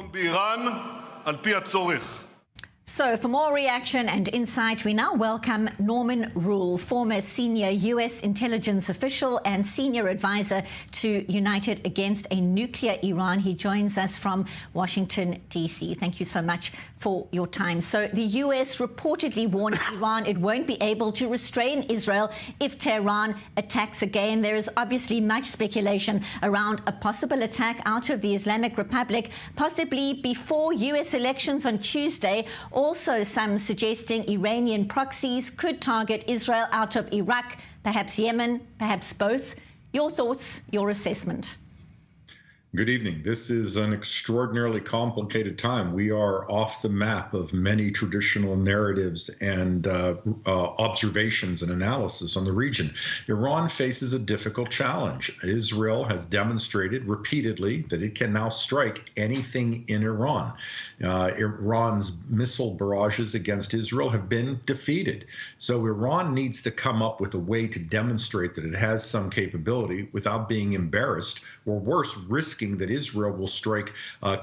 Speaker 9: So for more reaction and insight, we now welcome Norman Rule, former senior U.S. intelligence official and senior advisor to United Against a Nuclear Iran. He joins us from Washington, D.C. Thank you so much for your time. So the U.S. reportedly warned Iran it won't be able to restrain Israel if Tehran attacks again. There is obviously much speculation around a possible attack out of the Islamic Republic, possibly before U.S. elections on Tuesday. Also, some suggesting Iranian proxies could target Israel out of Iraq, perhaps Yemen, perhaps both. Your thoughts, your assessment?
Speaker 14: Good evening. This is an extraordinarily complicated time. We are off the map of many traditional narratives and observations and analysis on the region. Iran faces a difficult challenge. Israel has demonstrated repeatedly that it can now strike anything in Iran. Iran's missile barrages against Israel have been defeated. So Iran needs to come up with a way to demonstrate that it has some capability without being embarrassed, or worse, risking that Israel will strike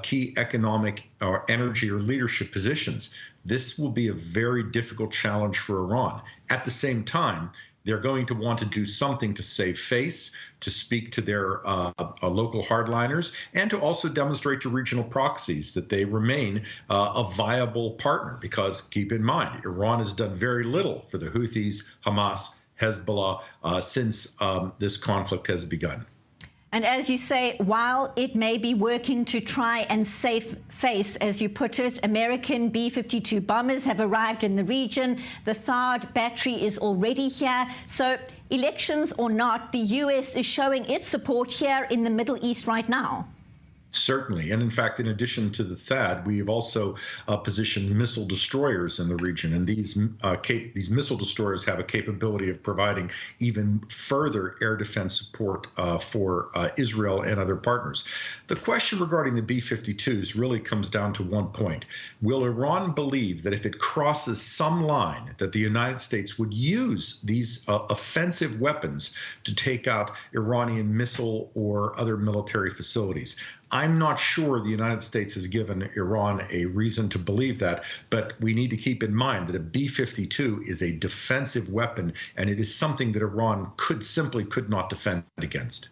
Speaker 14: key economic or energy or leadership positions. This will be a very difficult challenge for Iran. At the same time, they're going to want to do something to save face, to speak to their local hardliners, and to also demonstrate to regional proxies that they remain a viable partner. Because keep in mind, Iran has done very little for the Houthis, Hamas, Hezbollah since this conflict has begun.
Speaker 9: And as you say, while it may be working to try and save face, as you put it, American B-52 bombers have arrived in the region. The THAAD battery is already here. So elections or not, the U.S. is showing its support here in the Middle East right now.
Speaker 14: Certainly. And in fact, in addition to the THAAD, we have also positioned missile destroyers in the region. And these missile destroyers have a capability of providing even further air defense support for Israel and other partners. The question regarding the B-52s really comes down to one point. Will Iran believe that if it crosses some line, that the United States would use these offensive weapons to take out Iranian missile or other military facilities? I'm not sure the United States has given Iran a reason to believe that, but we need to keep in mind that a B-52 is a defensive weapon, and it is something that Iran simply could not defend against.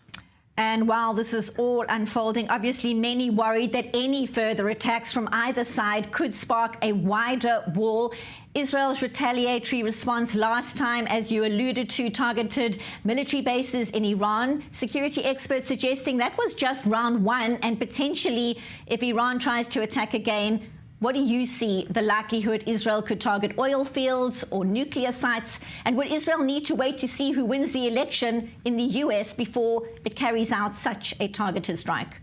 Speaker 9: And while this is all unfolding, obviously many worried that any further attacks from either side could spark a wider war. Israel's retaliatory response last time, as you alluded to, targeted military bases in Iran. Security experts suggesting that was just round one, and potentially, if Iran tries to attack again, what do you see the likelihood Israel could target oil fields or nuclear sites? And would Israel need to wait to see who wins the election in the U.S. before it carries out such a targeted strike?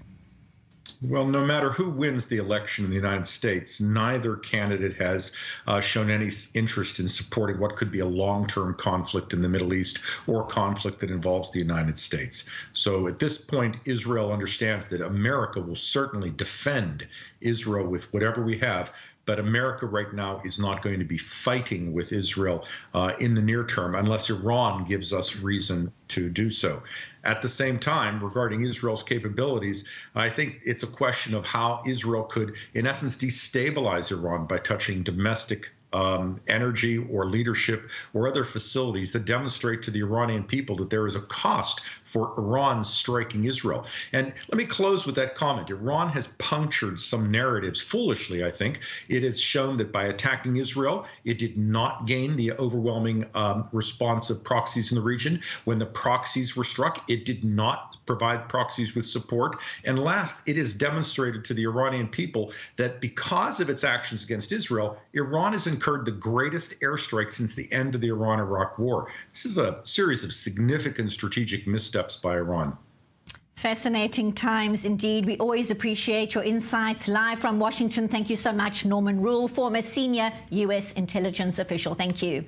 Speaker 14: Well, no matter who wins the election in the United States, neither candidate has shown any interest in supporting what could be a long-term conflict in the Middle East or conflict that involves the United States. So at this point, Israel understands that America will certainly defend Israel with whatever we have, but America right now is not going to be fighting with Israel in the near term unless Iran gives us reason to do so. At the same time, regarding Israel's capabilities, I think it's a question of how Israel could, in essence, destabilize Iran by touching domestic energy or leadership or other facilities that demonstrate to the Iranian people that there is a cost for Iran striking Israel. And let me close with that comment. Iran has punctured some narratives foolishly, I think. It has shown that by attacking Israel, it did not gain the overwhelming response of proxies in the region. When the proxies were struck, it did not provide proxies with support. And last, it has demonstrated to the Iranian people that because of its actions against Israel, Iran has incurred the greatest airstrike since the end of the Iran-Iraq War. This is a series of significant strategic missteps by Iran.
Speaker 9: Fascinating times indeed. We always appreciate your insights. Live from Washington, thank you so much, Norman Rule, former senior U.S. intelligence official. Thank you.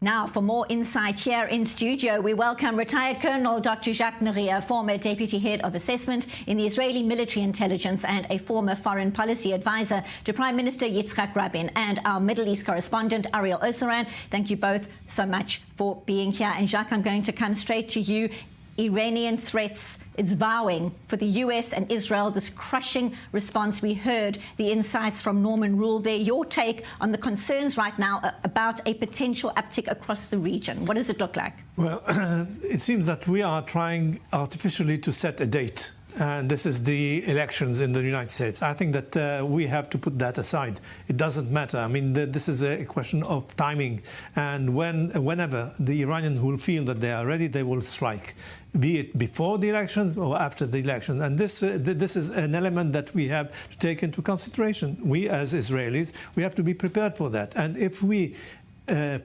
Speaker 9: Now, for more insight here in studio, we welcome retired Colonel Dr. Jacques Neria, former Deputy Head of Assessment in the Israeli Military Intelligence and a former Foreign Policy Advisor to Prime Minister Yitzhak Rabin, and our Middle East correspondent, Ariel Oseran. Thank you both so much for being here. And Jacques, I'm going to come straight to you. Iranian threats, it's vowing for the U.S. and Israel, this crushing response. We heard the insights from Norman Rule there. Your take on the concerns right now about a potential uptick across the region. What does it look like?
Speaker 15: Well, it seems that we are trying artificially to set a date. And this is the elections in the United States. I think that we have to put that aside. It doesn't matter. I mean, this is a question of timing. And whenever the Iranians will feel that they are ready, they will strike, be it before the elections or after the election. And this is an element that we have to take into consideration. We, as Israelis, we have to be prepared for that. And if we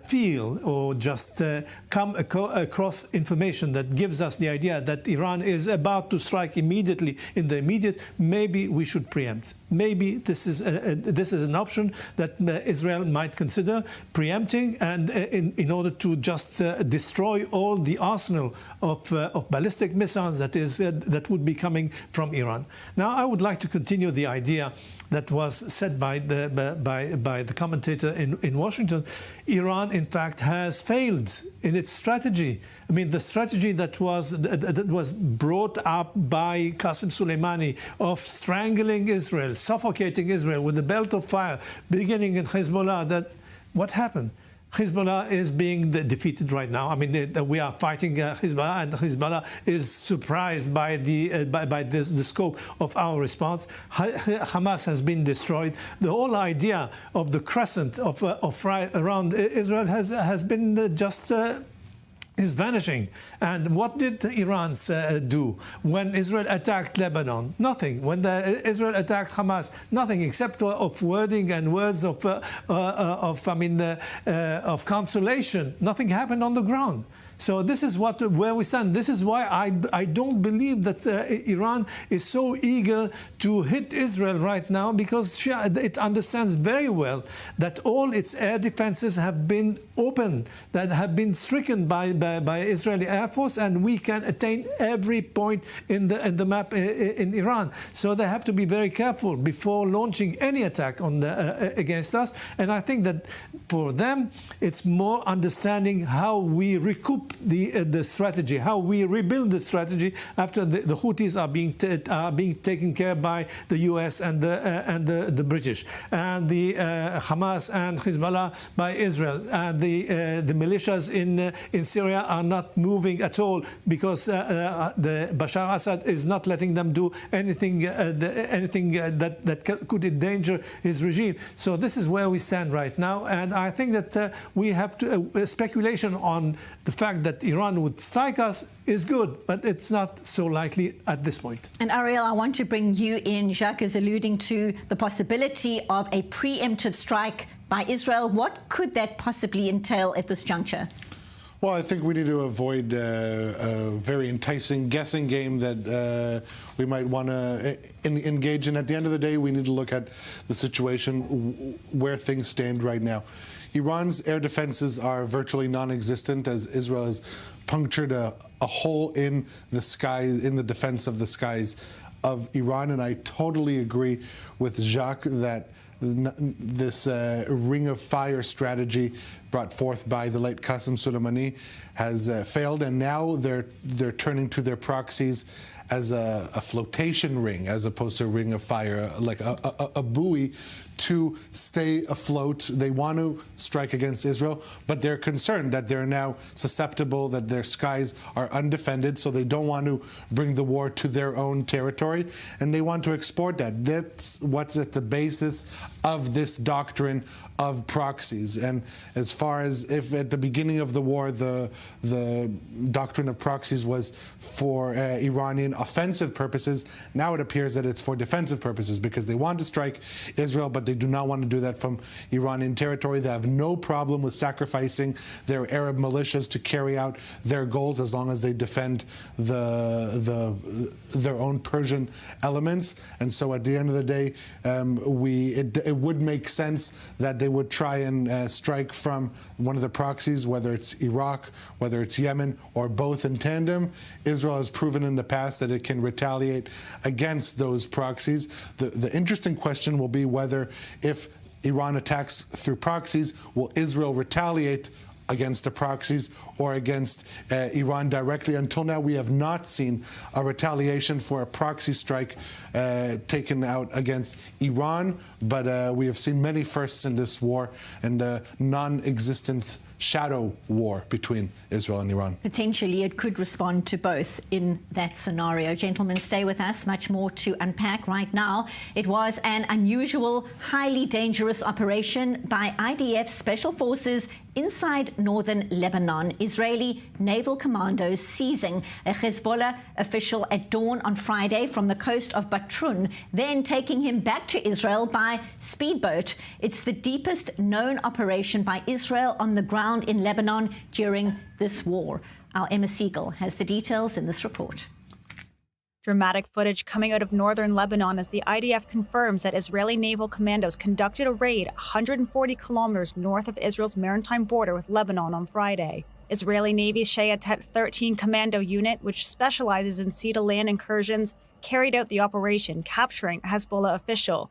Speaker 15: feel or just come across information that gives us the idea that Iran is about to strike immediately in the immediate, maybe we should preempt. Maybe this is an option that Israel might consider preempting, and in order to just destroy all the arsenal of ballistic missiles that would be coming from Iran. Now, I would like to continue the idea that was said by the commentator in Washington. Iran, in fact, has failed in its strategy. I mean, the strategy that was brought up by Qasem Soleimani of strangling Israel, suffocating Israel with the belt of fire, beginning in Hezbollah. What happened? Hezbollah is being defeated right now. I mean, we are fighting Hezbollah, and Hezbollah is surprised by the scope of our response. Hamas has been destroyed. The whole idea of the crescent of around Israel has been just is vanishing. And what did Iran do when Israel attacked Lebanon? Nothing. When Israel attacked Hamas, nothing, except of wording and words of consolation. Nothing happened on the ground. So this is where we stand. This is why I don't believe that Iran is so eager to hit Israel right now, because it understands very well that all its air defenses have been open, that have been stricken by Israeli Air Force, and we can attain every point in the map in Iran. So they have to be very careful before launching any attack on against us. And I think that for them, it's more understanding how we recoup the strategy, how we rebuild the strategy after the Houthis are being taken care of by the U.S. and the British, and the Hamas and Hezbollah by Israel, and the militias in Syria are not moving at all because the Bashar Assad is not letting them do anything that could endanger his regime. So this is where we stand right now, and I think that we have to speculation on the fact that Iran would strike us is good, but it's not so likely at this point.
Speaker 9: And Ariel, I want to bring you in. Jacques is alluding to the possibility of a preemptive strike by Israel. What could that possibly entail at this juncture?
Speaker 3: Well, I think we need to avoid a very enticing guessing game that we might want to engage in. At the end of the day, we need to look at the situation where things stand right now. Iran's air defenses are virtually non-existent, as Israel has punctured a hole in the skies, in the defense of the skies of Iran. And I totally agree with Jacques that this ring of fire strategy brought forth by the late Qasem Soleimani has failed, and now they're turning to their proxies as a flotation ring as opposed to a ring of fire, like a buoy to stay afloat. They want to strike against Israel, but they're concerned that they're now susceptible, that their skies are undefended, so they don't want to bring the war to their own territory, and they want to export that. That's what's at the basis of this doctrine of proxies. And as far as if at the beginning of the war the doctrine of proxies was for Iranian offensive purposes, now it appears that it's for defensive purposes, because they want to strike Israel, but they do not want to do that from Iranian territory. They have no problem with sacrificing their Arab militias to carry out their goals as long as they defend their own Persian elements. And so at the end of the day, it would make sense that they would try and strike from one of the proxies, whether it's Iraq, whether it's Yemen, or both in tandem. Israel has proven in the past that it can retaliate against those proxies. The interesting question will be whether, if Iran attacks through proxies, will Israel retaliate against the proxies or against Iran directly. Until now, we have not seen a retaliation for a proxy strike taken out against Iran, but we have seen many firsts in this war, and a non-existent shadow war between Israel and Iran.
Speaker 9: Potentially, it could respond to both in that scenario. Gentlemen, stay with us. Much more to unpack right now. It was an unusual, highly dangerous operation by IDF Special Forces inside northern Lebanon. Israeli naval commandos seizing a Hezbollah official at dawn on Friday from the coast of Batrun, then taking him back to Israel by speedboat. It's the deepest known operation by Israel on the ground in Lebanon during this war. Our Emma Siegel has the details in this report.
Speaker 16: Dramatic footage coming out of northern Lebanon as the IDF confirms that Israeli naval commandos conducted a raid 140 kilometers north of Israel's maritime border with Lebanon on Friday. Israeli Navy's Shayatet 13 Commando Unit, which specializes in sea-to-land incursions, carried out the operation, capturing a Hezbollah official.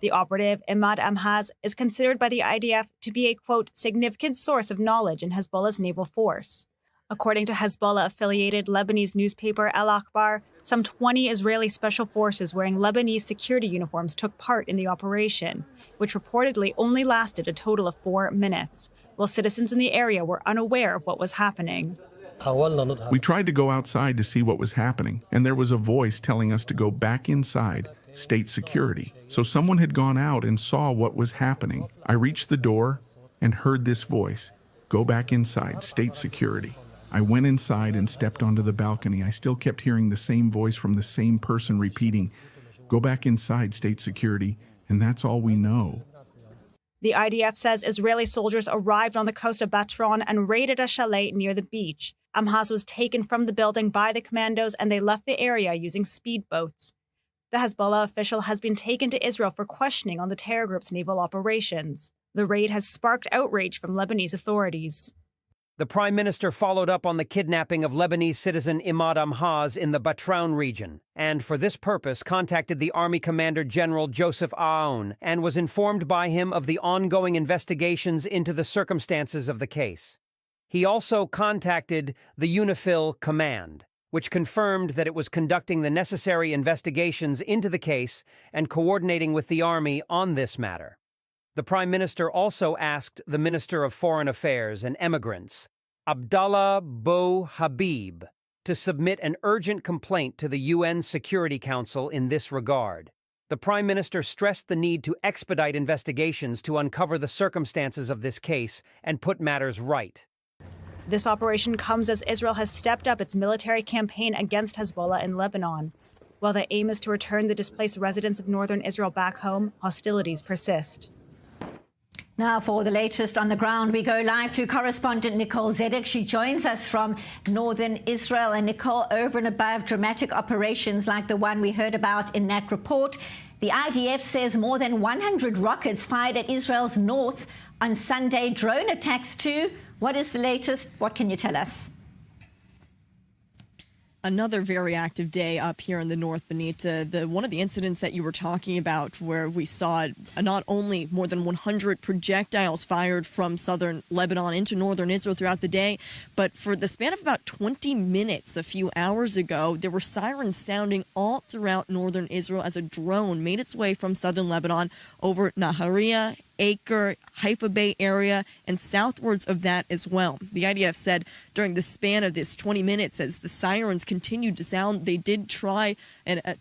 Speaker 16: The operative, Imad Amhaz, is considered by the IDF to be a, quote, significant source of knowledge in Hezbollah's naval force. According to Hezbollah-affiliated Lebanese newspaper Al Akhbar, some 20 Israeli special forces wearing Lebanese security uniforms took part in the operation, which reportedly only lasted a total of 4 minutes, while citizens in the area were unaware of what was happening.
Speaker 18: We tried to go outside to see what was happening, and there was a voice telling us to go back inside, state security. So someone had gone out and saw what was happening. I reached the door and heard this voice, go back inside, state security. I went inside and stepped onto the balcony. I still kept hearing the same voice from the same person repeating, go back inside, state security, and that's all we know.
Speaker 16: The IDF says Israeli soldiers arrived on the coast of Batron and raided a chalet near the beach. Amhaz was taken from the building by the commandos and they left the area using speedboats. The Hezbollah official has been taken to Israel for questioning on the terror group's naval operations. The raid has sparked outrage from Lebanese authorities.
Speaker 19: The Prime Minister followed up on the kidnapping of Lebanese citizen Imad Amhaz in the Batroun region, and for this purpose contacted the Army Commander General Joseph Aoun and was informed by him of the ongoing investigations into the circumstances of the case. He also contacted the UNIFIL Command, which confirmed that it was conducting the necessary investigations into the case and coordinating with the Army on this matter. The Prime Minister also asked the Minister of Foreign Affairs and Emigrants, Abdallah Bou Habib, to submit an urgent complaint to the UN Security Council in this regard. The Prime Minister stressed the need to expedite investigations to uncover the circumstances of this case and put matters right.
Speaker 16: This operation comes as Israel has stepped up its military campaign against Hezbollah in Lebanon. While the aim is to return the displaced residents of northern Israel back home, hostilities persist.
Speaker 9: Now for the latest on the ground, we go live to correspondent Nicole Zedek. She joins us from northern Israel. And Nicole, over and above dramatic operations like the one we heard about in that report, the IDF says more than 100 rockets fired at Israel's north on Sunday. Drone attacks too. What is the latest? What can you tell us?
Speaker 20: Another very active day up here in the north, Benita. One of the incidents that you were talking about where we saw not only more than 100 projectiles fired from southern Lebanon into northern Israel throughout the day, but for the span of about 20 minutes a few hours ago, there were sirens sounding all throughout northern Israel as a drone made its way from southern Lebanon over Nahariya, Acre, Haifa Bay area, and southwards of that as well. The IDF said during the span of this 20 minutes, as the sirens continued to sound, they did try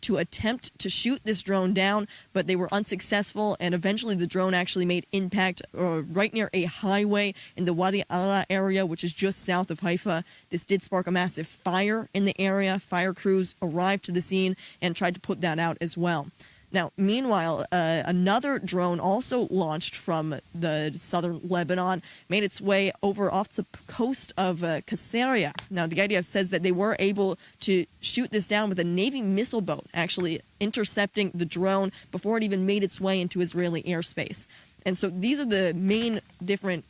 Speaker 20: to attempt to shoot this drone down, but they were unsuccessful, and eventually the drone actually made impact right near a highway in the Wadi Ala area, which is just south of Haifa. This did spark a massive fire in the area. Fire crews arrived to the scene and tried to put that out as well. Now, meanwhile, another drone also launched from the southern Lebanon made its way over off the coast of Caesarea. Now, the IDF says that they were able to shoot this down with a Navy missile boat, actually intercepting the drone before it even made its way into Israeli airspace. And so these are the main different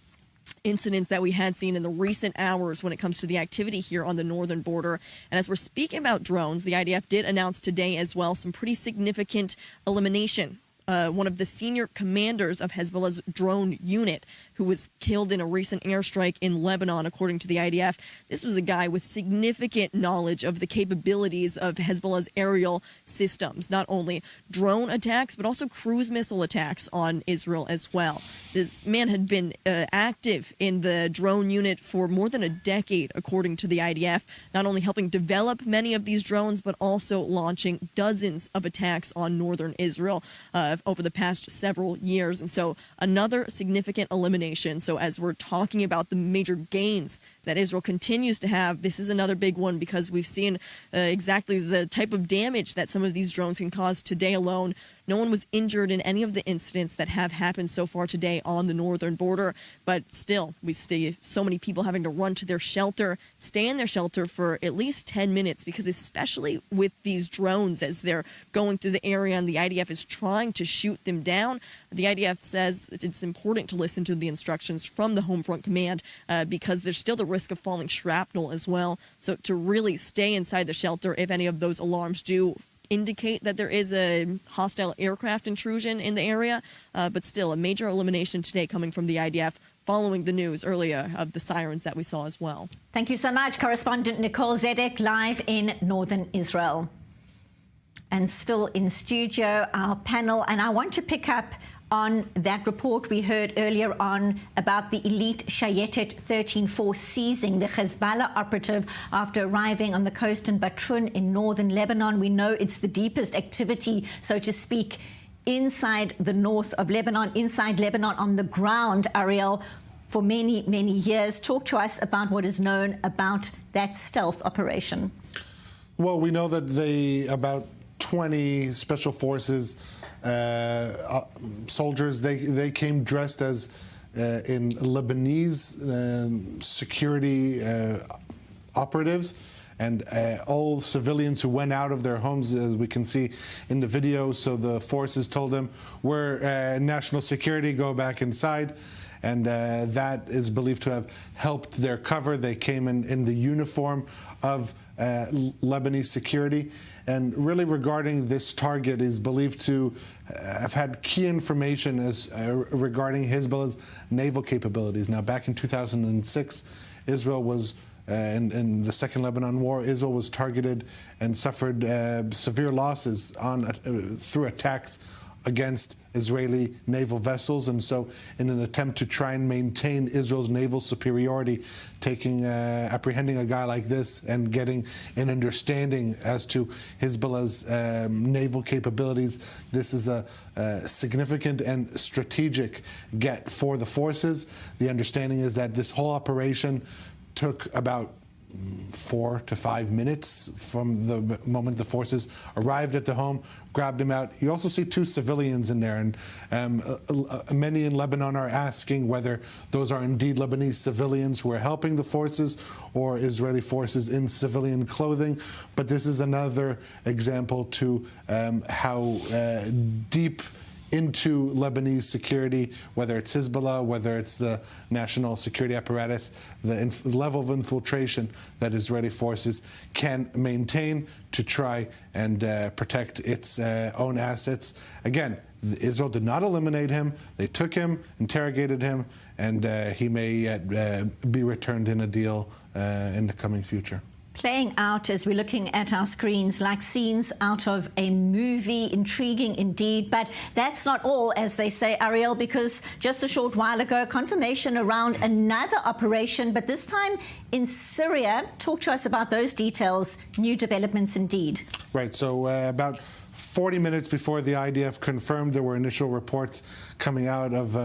Speaker 20: incidents that we had seen in the recent hours when it comes to the activity here on the northern border. And as we're speaking about drones, the IDF did announce today as well some pretty significant elimination. One of the senior commanders of Hezbollah's drone unit, who was killed in a recent airstrike in Lebanon, according to the IDF. This was a guy with significant knowledge of the capabilities of Hezbollah's aerial systems, not only drone attacks, but also cruise missile attacks on Israel as well. This man had been active in the drone unit for more than a decade, according to the IDF, not only helping develop many of these drones, but also launching dozens of attacks on northern Israel. over the past several years. And so another significant elimination. So as we're talking about the major gains that Israel continues to have, this is another big one because we've seen exactly the type of damage that some of these drones can cause. Today alone, no one was injured in any of the incidents that have happened so far today on the northern border. But still, we see so many people having to run to their shelter, stay in their shelter for at least 10 minutes, because especially with these drones, as they're going through the area and the IDF is trying to shoot them down, the IDF says it's important to listen to the instructions from the Home Front Command because there's still the risk of falling shrapnel as well. So to really stay inside the shelter if any of those alarms do indicate that there is a hostile aircraft intrusion in the area, but still a major elimination today coming from the IDF following the news earlier of the sirens that we saw as well.
Speaker 9: Thank you so much, correspondent Nicole Zedek, live in northern Israel. And still in studio, our panel, and I want to pick up on that report we heard earlier on about the elite Shayetet 13 force seizing the Hezbollah operative after arriving on the coast in Batrun in northern Lebanon. We know it's the deepest activity, so to speak, inside the north of Lebanon, inside Lebanon on the ground, Ariel, for many, many years. Talk to us about what is known about that stealth operation.
Speaker 3: Well, we know that about 20 special forces soldiers, they came dressed as in Lebanese security operatives, and all civilians who went out of their homes, as we can see in the video. So the forces told them, we're national security, go back inside. And that is believed to have helped their cover. They came in the uniform of Lebanese security. And really regarding this target is believed to have had key information regarding Hezbollah's naval capabilities. Now, back in 2006, Israel was, in the Second Lebanon War, Israel was targeted and suffered severe losses through attacks against Israeli naval vessels. And so in an attempt to try and maintain Israel's naval superiority, apprehending a guy like this and getting an understanding as to Hezbollah's naval capabilities, this is a significant and strategic get for the forces. The understanding is that this whole operation took about 4 to 5 minutes from the moment the forces arrived at the home, grabbed him out. You also see 2 civilians in there, and many in Lebanon are asking whether those are indeed Lebanese civilians who are helping the forces or Israeli forces in civilian clothing. But this is another example to how deep into Lebanese security, whether it's Hezbollah, whether it's the national security apparatus, the level of infiltration that Israeli forces can maintain to try and protect its own assets. Again, Israel did not eliminate him. They took him, interrogated him, and he may yet be returned in a deal in the coming future.
Speaker 9: Playing out as we're looking at our screens like scenes out of a movie, intriguing indeed. But that's not all, as they say, Ariel, because just a short while ago, confirmation around another operation, but this time in Syria. Talk to us about those details. New developments indeed.
Speaker 3: Right, so about 40 minutes before the IDF confirmed, there were initial reports coming out of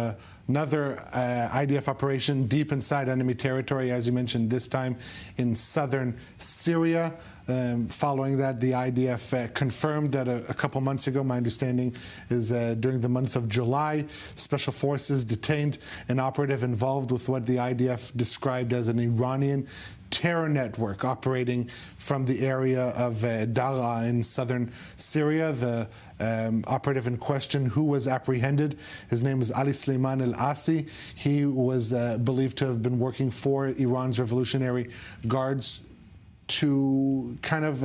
Speaker 3: another IDF operation deep inside enemy territory, as you mentioned, this time in southern Syria. Following that, the IDF confirmed that a couple months ago, my understanding is during the month of July, special forces detained an operative involved with what the IDF described as an Iranian terror network operating from the area of Daraa in southern Syria. The operative in question, who was apprehended, his name is Ali Sleiman al-Asi. He was believed to have been working for Iran's Revolutionary Guards to kind of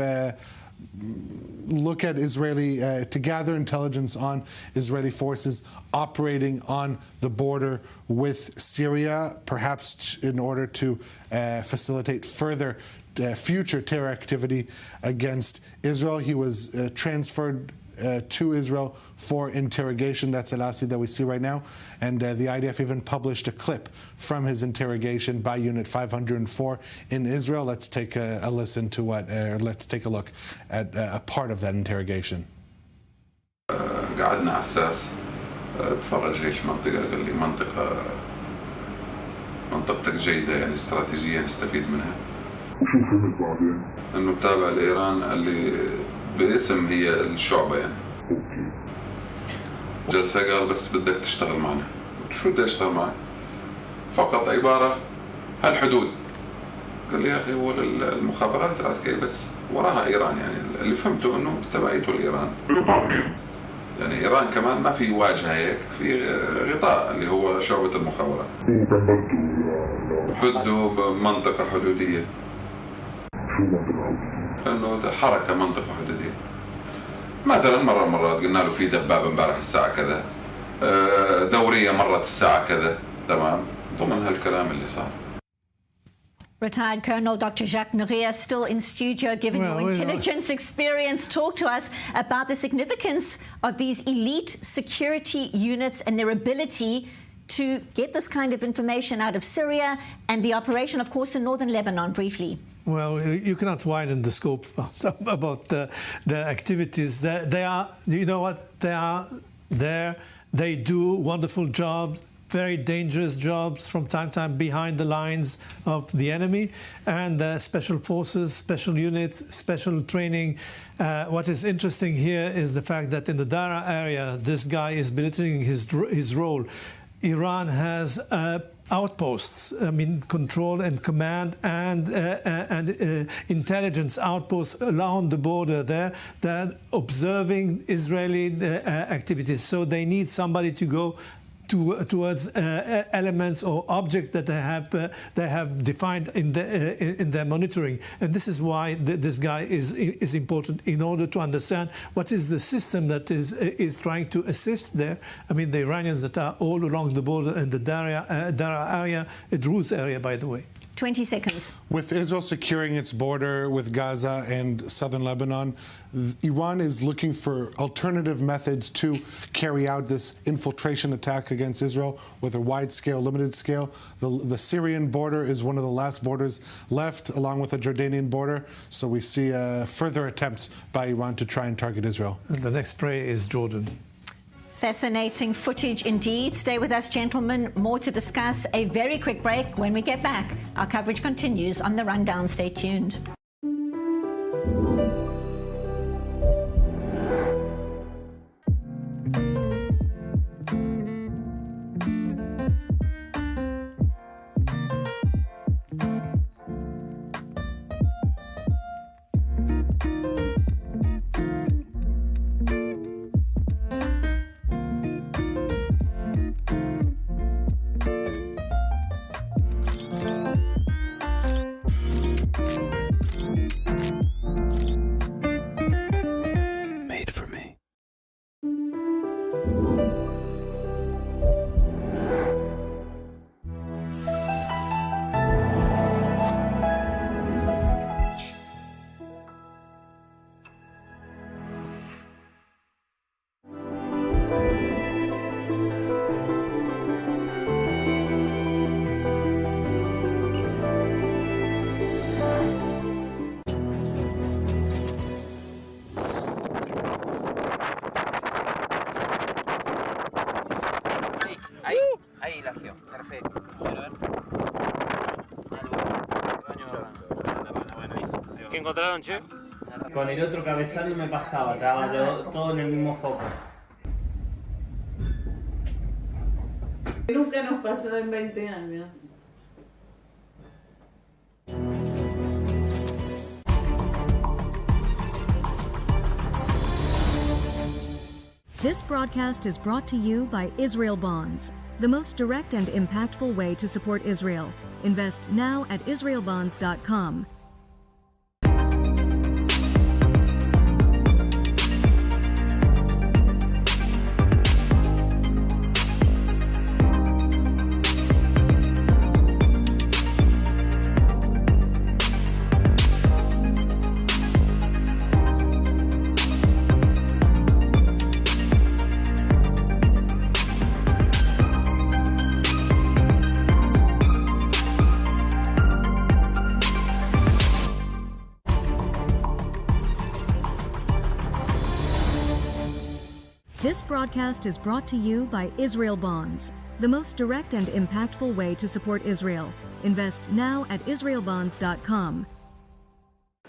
Speaker 3: look at Israeli, to gather intelligence on Israeli forces operating on the border with Syria, perhaps in order to facilitate further future terror activity against Israel. He was transferred to Israel for interrogation. That's Al-Asi that we see right now. And the IDF even published a clip from his interrogation by Unit 504 in Israel. Let's take a listen to what, let's take a look at a part of that interrogation.
Speaker 21: قاعد قعدنا على اساس تفرج ليش منطقه، قال لي منطقتك جيده يعني استراتيجيه نستفيد منها.
Speaker 22: وشو فهمت بعدين؟
Speaker 21: انه تابع لايران، قال لي باسم هي الشعبه يعني.
Speaker 22: اوكي.
Speaker 21: جلسه قال بس بدك تشتغل معنا. شو بدي اشتغل معك؟ فقط عباره هالحدود. قال لي يا اخي هو المخابرات العسكريه بس وراها ايران، يعني اللي فهمته انه تبعيته لايران. يعني ايران كمان ما في واجهه هيك، في غطاء اللي هو شعبة المخابرات. حدوا بمنطقة حدودية.
Speaker 22: شو منطقة حدودية؟
Speaker 21: انه حركة منطقة حدودية. مثلا مرات قلنا له في دبابة امبارح الساعة كذا، دورية مرت الساعة كذا، تمام، ضمن هالكلام اللي صار.
Speaker 9: Retired Colonel Dr. Jacques Noria still in studio, given your intelligence experience. Talk to us about the significance of these elite security units and their ability to get this kind of information out of Syria and the operation, of course, in northern Lebanon, briefly.
Speaker 15: Well, you cannot widen the scope about their activities. They are, you know what, they are there. They do wonderful jobs, very dangerous jobs from time to time behind the lines of the enemy, and special forces, special units, special training. What is interesting here is the fact that in the Dara area, this guy is belittling his role. Iran has outposts, I mean, control and command and intelligence outposts along the border there that are observing Israeli activities. So they need somebody to go towards elements or objects that they have defined in their monitoring, and this is why this guy is important in order to understand what is the system that is trying to assist there. I mean, the Iranians that are all along the border and the Dara area, Druze area, by the way.
Speaker 9: 20 seconds.
Speaker 3: With Israel securing its border with Gaza and southern Lebanon, Iran is looking for alternative methods to carry out this infiltration attack against Israel with a wide scale, limited scale. The Syrian border is one of the last borders left, along with the Jordanian border. So we see further attempts by Iran to try and target Israel.
Speaker 15: And the next prey is Jordan.
Speaker 9: Fascinating footage indeed. Stay with us, gentlemen. More to discuss. A very quick break. When we get back, our coverage continues on The Rundown. Stay tuned.
Speaker 23: ¿Qué encontraron, che? Con el otro cabezario me pasaba, estaba todo en el mismo foco.
Speaker 24: Nunca nos pasó en 20 años.
Speaker 25: This broadcast is brought to you by Israel Bonds, the most direct and impactful way to support Israel. Invest now at israelbonds.com. This broadcast is brought to you by Israel Bonds, the most direct and impactful way to support Israel. Invest now at israelbonds.com.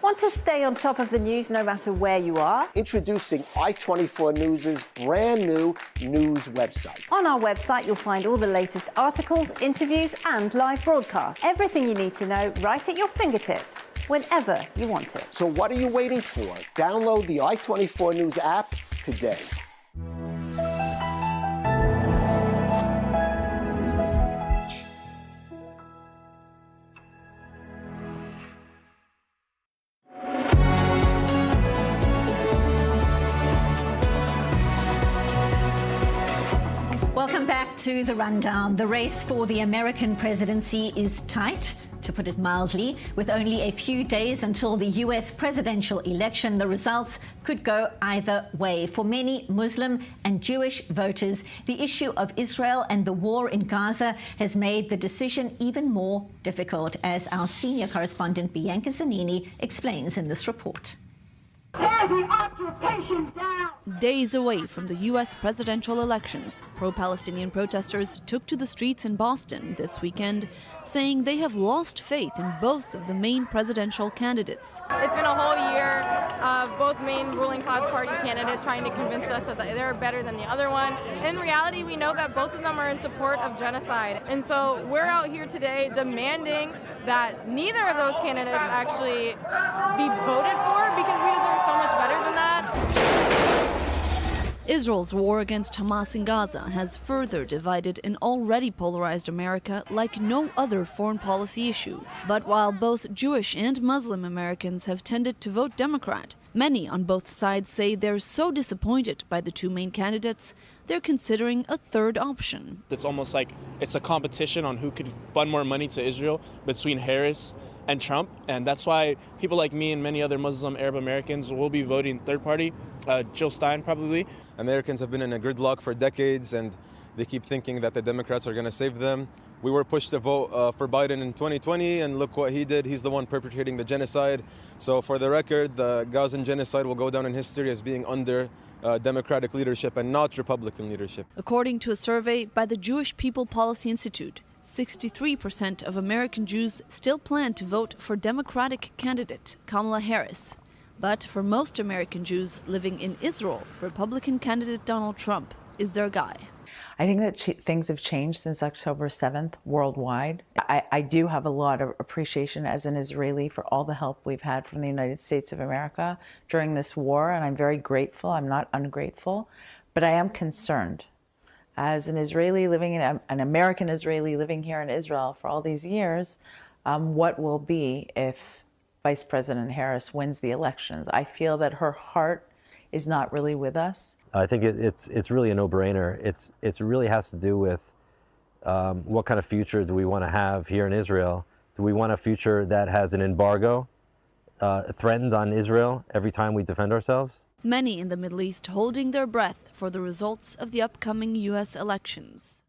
Speaker 8: Want to stay on top of the news no matter where you are?
Speaker 1: Introducing I-24 News' brand new news website.
Speaker 8: On our website, you'll find all the latest articles, interviews, and live broadcasts. Everything you need to know right at your fingertips, whenever you want it.
Speaker 1: So what are you waiting for? Download the I-24 News app today.
Speaker 9: Welcome back to the rundown. The race for the American presidency is tight, to put it mildly. With only a few days until the U.S. presidential election, the results could go either way. For many Muslim and Jewish voters, the issue of Israel and the war in Gaza has made the decision even more difficult, as our senior correspondent Bianca Zanini explains in this report.
Speaker 2: Tear the occupation down!
Speaker 5: Days away from the U.S. presidential elections, pro-Palestinian protesters took to the streets in Boston this weekend, saying they have lost faith in both of the main presidential candidates.
Speaker 7: It's been a whole year of both main ruling class party candidates trying to convince us that they're better than the other one. In reality, we know that both of them are in support of genocide. And so we're out here today demanding that neither of those candidates actually be voted for, because we deserve so much better than that.
Speaker 5: Israel's war against Hamas in Gaza has further divided an already polarized America like no other foreign policy issue. But while both Jewish and Muslim Americans have tended to vote Democrat, many on both sides say they're so disappointed by the two main candidates, they're considering a third option.
Speaker 10: It's almost like it's a competition on who could fund more money to Israel between Harris and Trump, and that's why people like me and many other Muslim Arab Americans will be voting third party, Jill Stein probably.
Speaker 26: Americans have been in a gridlock for decades, and they keep thinking that the Democrats are going to save them. We were pushed to vote for Biden in 2020, and look what he did. He's the one perpetrating the genocide. So for the record, the Gazan genocide will go down in history as being under Democratic leadership and not Republican leadership.
Speaker 5: According to a survey by the Jewish People Policy Institute, 63% of American Jews still plan to vote for Democratic candidate Kamala Harris. But for most American Jews living in Israel, Republican candidate Donald Trump is their guy.
Speaker 27: I think that things have changed since October 7th worldwide. I do have a lot of appreciation as an Israeli for all the help we've had from the United States of America during this war, and I'm very grateful. I'm not ungrateful, but I am concerned. As an Israeli living in an American Israeli living here in Israel for all these years, what will be if Vice President Harris wins the elections? I feel that her heart is not really with us.
Speaker 28: I think it's really a no-brainer. It really has to do with what kind of future do we want to have here in Israel? Do we want a future that has an embargo threatened on Israel every time we defend ourselves?
Speaker 5: Many in the Middle East holding their breath for the results of the upcoming U.S. elections.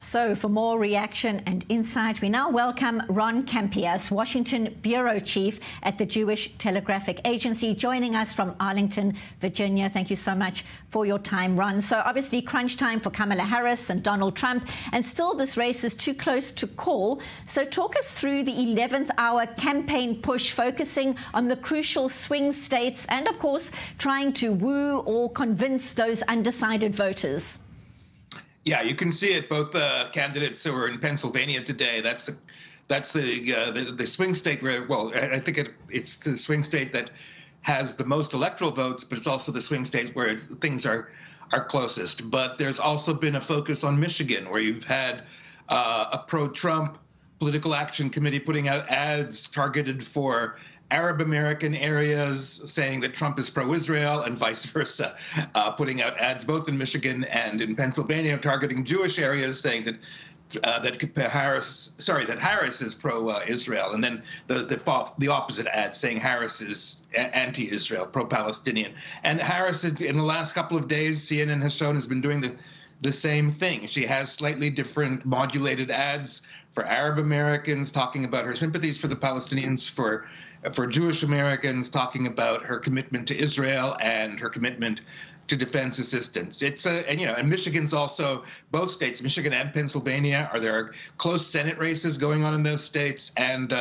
Speaker 9: So for more reaction and insight, we now welcome Ron Campias, Washington Bureau Chief at the Jewish Telegraphic Agency, joining us from Arlington, Virginia. Thank you so much for your time, Ron. So obviously crunch time for Kamala Harris and Donald Trump, and still this race is too close to call. So talk us through the 11th hour campaign push, focusing on the crucial swing states and, of course, trying to woo or convince those undecided voters.
Speaker 29: Yeah, you can see it. Both the candidates who are in Pennsylvania today, that's the swing state where, well, I think it's the swing state that has the most electoral votes, but it's also the swing state where things are closest. But there's also been a focus on Michigan, where you've had a pro-Trump political action committee putting out ads targeted for Arab American areas, saying that Trump is pro-Israel, and vice versa, putting out ads both in Michigan and in Pennsylvania targeting Jewish areas, saying that Harris is pro-Israel, and then the opposite ad saying Harris is anti-Israel, pro-Palestinian. And Harris, in the last couple of days, CNN has shown, has been doing the same thing. She has slightly different modulated ads for Arab Americans, talking about her sympathies for the Palestinians, for Jewish Americans, talking about her commitment to Israel and her commitment defense assistance. And Michigan's also, both states, Michigan and Pennsylvania, there are close Senate races going on in those states, and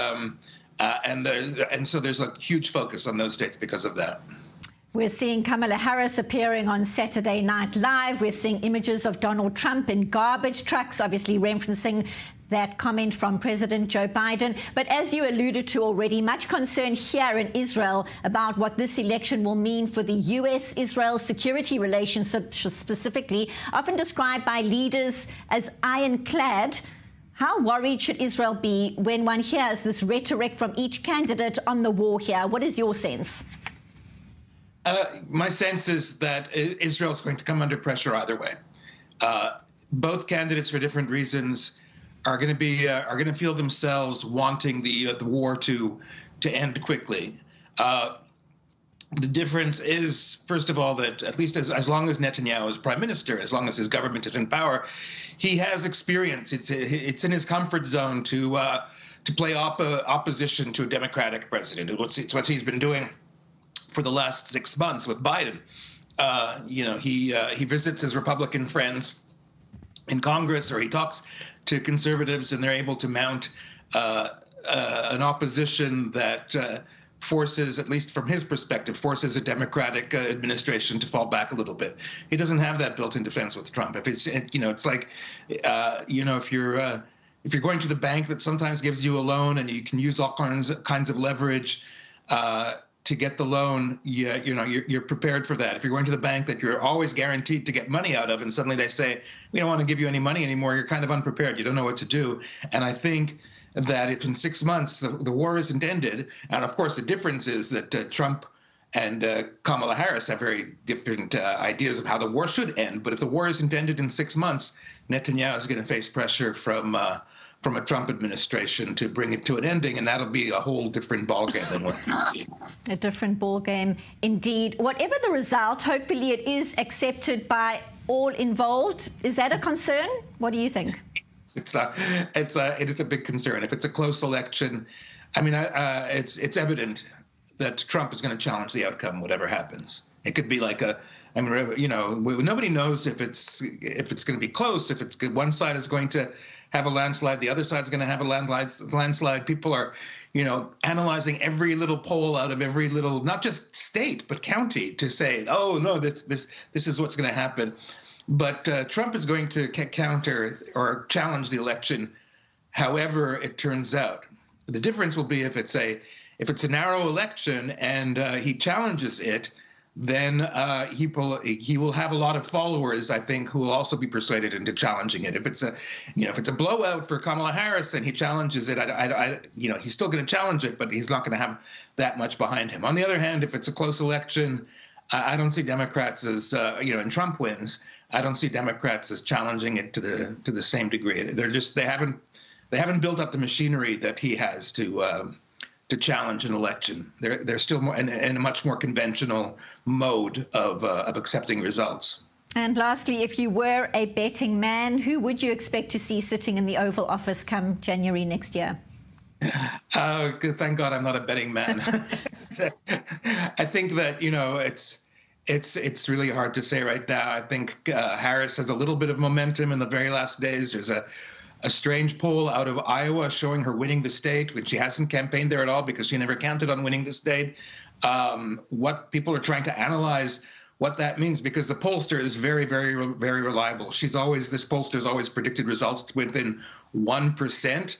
Speaker 29: so there's a huge focus on those states because of that.
Speaker 9: We're seeing Kamala Harris appearing on Saturday Night Live. We're seeing images of Donald Trump in garbage trucks, obviously referencing that comment from President Joe Biden. But as you alluded to already, much concern here in Israel about what this election will mean for the U.S. Israel security relationship, specifically, often described by leaders as ironclad. How worried should Israel be when one hears this rhetoric from each candidate on the war here? What is your sense?
Speaker 29: My sense is that Israel is going to come under pressure either way. Both candidates, for different reasons, are going to feel themselves wanting the war to end quickly. The difference is, first of all, that at least as long as Netanyahu is prime minister, as long as his government is in power, he has experience. It's in his comfort zone to play opposition to a Democratic president. It's what he's been doing for the last 6 months with Biden. He visits his Republican friends in Congress, or he talks to conservatives, and they're able to mount an opposition that forces, at least from his perspective, forces a Democratic administration to fall back a little bit. He doesn't have that built-in defense with Trump. If it's like, if you're going to the bank that sometimes gives you a loan and you can use all kinds of leverage to get the loan, you're prepared for that. If you're going to the bank that you're always guaranteed to get money out of, and suddenly they say, we don't want to give you any money anymore, you're kind of unprepared. You don't know what to do. And I think that if in 6 months the war isn't ended, and of course the difference is that Trump and Kamala Harris have very different ideas of how the war should end. But if the war isn't ended in 6 months, Netanyahu is going to face pressure from a Trump administration to bring it to an ending, and that'll be a whole different ballgame than what we see. A different ballgame, indeed. Whatever the result, hopefully it is accepted by all involved. Is that a concern? What do you think? It is a big concern. If it's a close election, I mean, it's evident that Trump is going to challenge the outcome, whatever happens. It could be like nobody knows if it's going to be close, if it's good. One side is going to have a landslide, the other side's going to have a landslide. People are, analyzing every little poll out of every little, not just state, but county, to say, oh, no, this is what's going to happen. But Trump is going to counter or challenge the election however it turns out. The difference will be if it's a narrow election and he challenges it, then he will have a lot of followers, I think, who will also be persuaded into challenging it. If it's a blowout for Kamala Harris and he challenges it, he's still going to challenge it, but he's not going to have that much behind him. On the other hand, if it's a close election, I don't see Democrats as and Trump wins, I don't see Democrats as challenging it to the same degree. They haven't built up the machinery that he has to challenge an election. They're still more in a much more conventional mode of accepting results. And lastly, if you were a betting man, who would you expect to see sitting in the Oval Office come January next year? Oh, thank God I'm not a betting man. I think that it's really hard to say right now. I think Harris has a little bit of momentum in the very last days. There's a strange poll out of Iowa showing her winning the state, when she hasn't campaigned there at all because she never counted on winning the state. What people are trying to analyze what that means, because the pollster is very, very, very reliable. This pollster's always predicted results within 1%.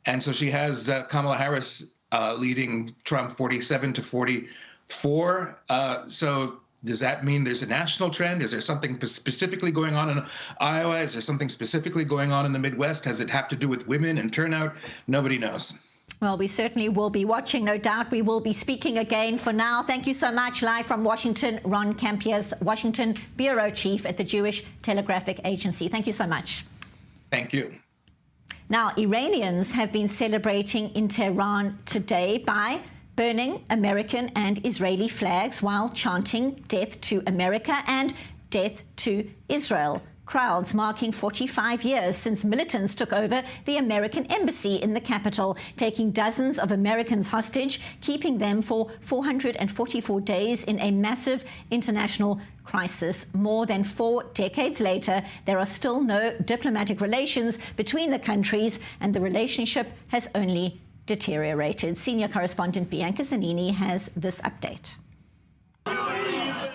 Speaker 29: And so she has Kamala Harris leading Trump 47 to 44. So does that mean there's a national trend? Is there something specifically going on in Iowa? Is there something specifically going on in the Midwest? Does it have to do with women and turnout? Nobody knows. Well, we certainly will be watching, no doubt. We will be speaking again. For now, thank you so much. Live from Washington, Ron Campias, Washington Bureau Chief at the Jewish Telegraphic Agency. Thank you so much. Thank you. Now, Iranians have been celebrating in Tehran today by burning American and Israeli flags while chanting death to America and death to Israel.
Speaker 9: Crowds marking 45 years since militants took over the American embassy in the capital, taking dozens of Americans hostage, keeping them for 444 days in a massive international crisis. More than 4 decades later, there are still no diplomatic relations between the countries, and the relationship has only deteriorated. Senior correspondent Bianca Zanini has this update.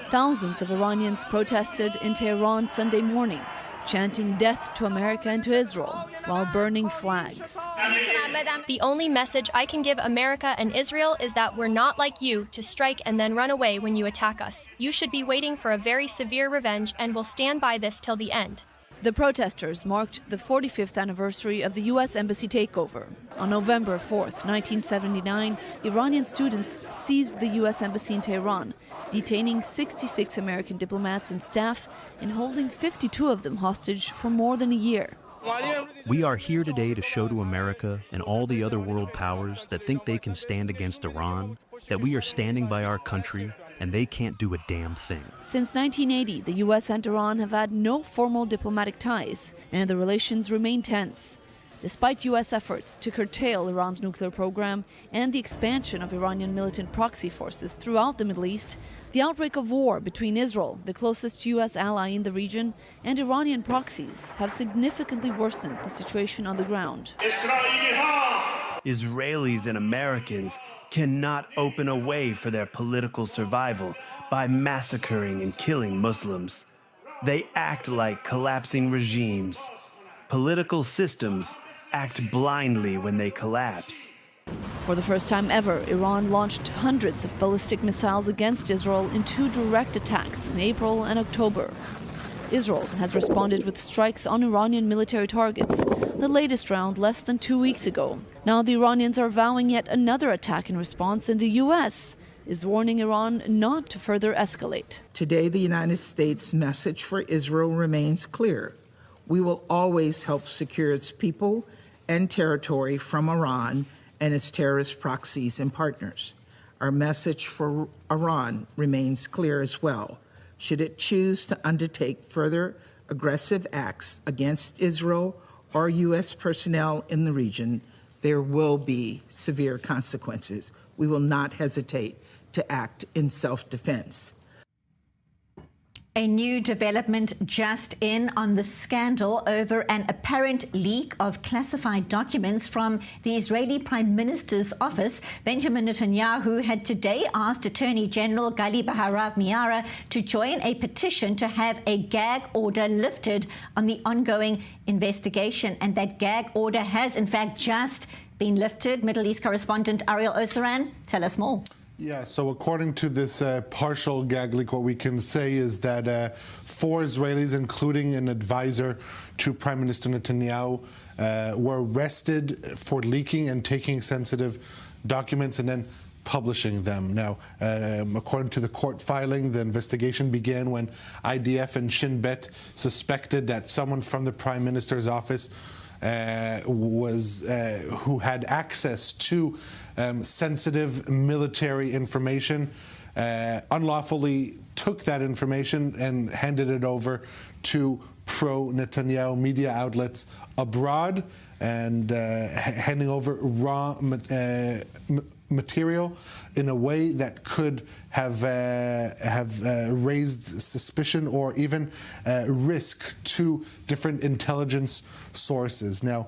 Speaker 5: Thousands of Iranians protested in Tehran Sunday morning, chanting death to America and to Israel while burning flags.
Speaker 4: The only message I can give America and Israel is that we're not like you to strike and then run away when you attack us. You should be waiting for a very severe revenge, and will stand by this till the end.
Speaker 5: The protesters marked the 45th anniversary of the U.S. Embassy takeover. On November 4th, 1979, Iranian students seized the U.S. Embassy in Tehran, detaining 66 American diplomats and staff and holding 52 of them hostage for more than a year.
Speaker 6: We are here today to show to America and all the other world powers that think they can stand against Iran that we are standing by our country and they can't do a damn thing.
Speaker 5: Since 1980, the U.S. and Iran have had no formal diplomatic ties, and the relations remain tense. Despite U.S. efforts to curtail Iran's nuclear program and the expansion of Iranian militant proxy forces throughout the Middle East, the outbreak of war between Israel, the closest U.S. ally in the region, and Iranian proxies have significantly worsened the situation on the ground.
Speaker 11: Israelis and Americans cannot open a way for their political survival by massacring and killing Muslims. They act like collapsing regimes. Political systems act blindly when they collapse.
Speaker 5: For the first time ever, Iran launched hundreds of ballistic missiles against Israel in 2 direct attacks in April and October. Israel has responded with strikes on Iranian military targets, the latest round less than 2 weeks ago. Now the Iranians are vowing yet another attack in response, and the U.S. is warning Iran not to further escalate.
Speaker 12: Today, the United States' message for Israel remains clear. We will always help secure its people and territory from Iran and its terrorist proxies and partners. Our message for Iran remains clear as well. Should it choose to undertake further aggressive acts against Israel or U.S. personnel in the region, there will be severe consequences. We will not hesitate to act in self-defense.
Speaker 9: A new development just in on the scandal over an apparent leak of classified documents from the Israeli Prime Minister's office. Benjamin Netanyahu had today asked Attorney General Gali Baharav Miara to join a petition to have a gag order lifted on the ongoing investigation. And that gag order has, in fact, just been lifted. Middle East correspondent Ariel Osaran, tell us more.
Speaker 3: Yeah, so according to this partial gag leak, what we can say is that 4 Israelis, including an advisor to Prime Minister Netanyahu, were arrested for leaking and taking sensitive documents and then publishing them. Now, according to the court filing, the investigation began when IDF and Shin Bet suspected that someone from the Prime Minister's office who had access to sensitive military information unlawfully took that information and handed it over to pro-Netanyahu media outlets abroad, and handing over raw material in a way that could have raised suspicion or even risk to different intelligence sources. Now,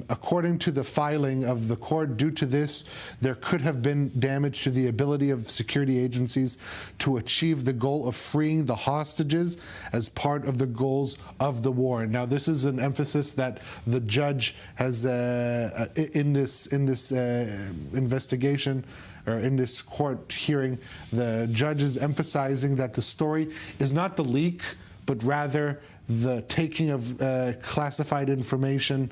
Speaker 3: according to the filing of the court, due to this, there could have been damage to the ability of security agencies to achieve the goal of freeing the hostages as part of the goals of the war. Now, this is an emphasis that the judge has in this investigation, or in this court hearing. The judge is emphasizing that the story is not the leak, but rather the taking of classified information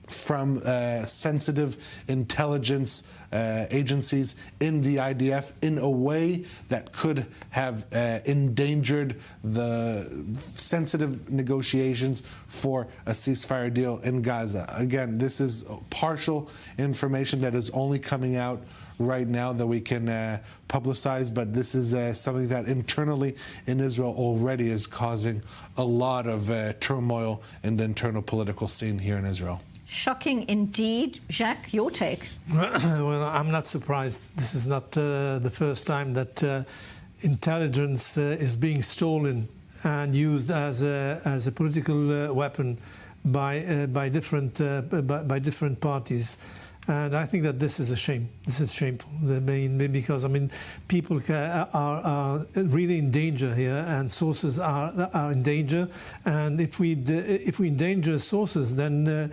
Speaker 3: from sensitive intelligence agencies in the IDF in a way that could have endangered the sensitive negotiations for a ceasefire deal in Gaza. Again, this is partial information that is only coming out right now that we can publicize, but this is something that internally in Israel already is causing a lot of turmoil in the internal political scene here in Israel.
Speaker 9: Shocking indeed. Jacques, your take?
Speaker 15: Well, I'm not surprised. This is not the first time that intelligence is being stolen and used as a political weapon by different parties. And I think that this is a shame. This is shameful. Because people are really in danger here, and sources are in danger. And if we endanger sources, then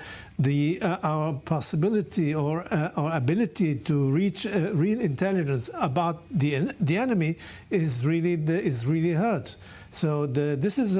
Speaker 15: our possibility or our ability to reach real intelligence about the enemy is really hurt. So this is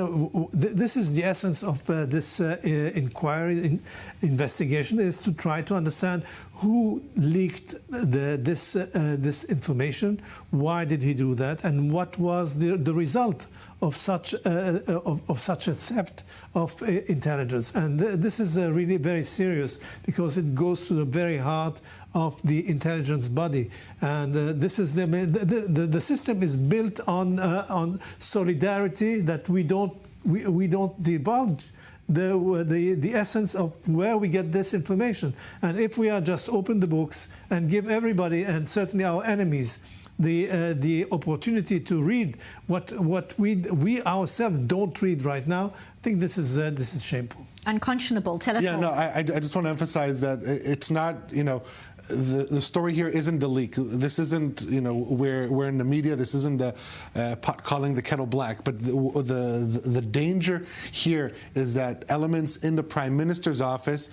Speaker 15: the essence of this inquiry, investigation, is to try to understand who leaked this information, why did he do that, and what was the result of such a theft of intelligence. And this is really very serious, because it goes to the very heart of the intelligence body. And this is the system is built on solidarity, that we don't divulge the essence of where we get this information. And if we are just open the books and give everybody, and certainly our enemies, the opportunity to read what we ourselves don't read right now, I think this is shameful.
Speaker 9: Unconscionable. Tell us more.
Speaker 3: Yeah, no, I just want to emphasize that it's not, the story here isn't the leak. This isn't, we're in the media. This isn't the pot calling the kettle black. But the danger here is that elements in the Prime Minister's office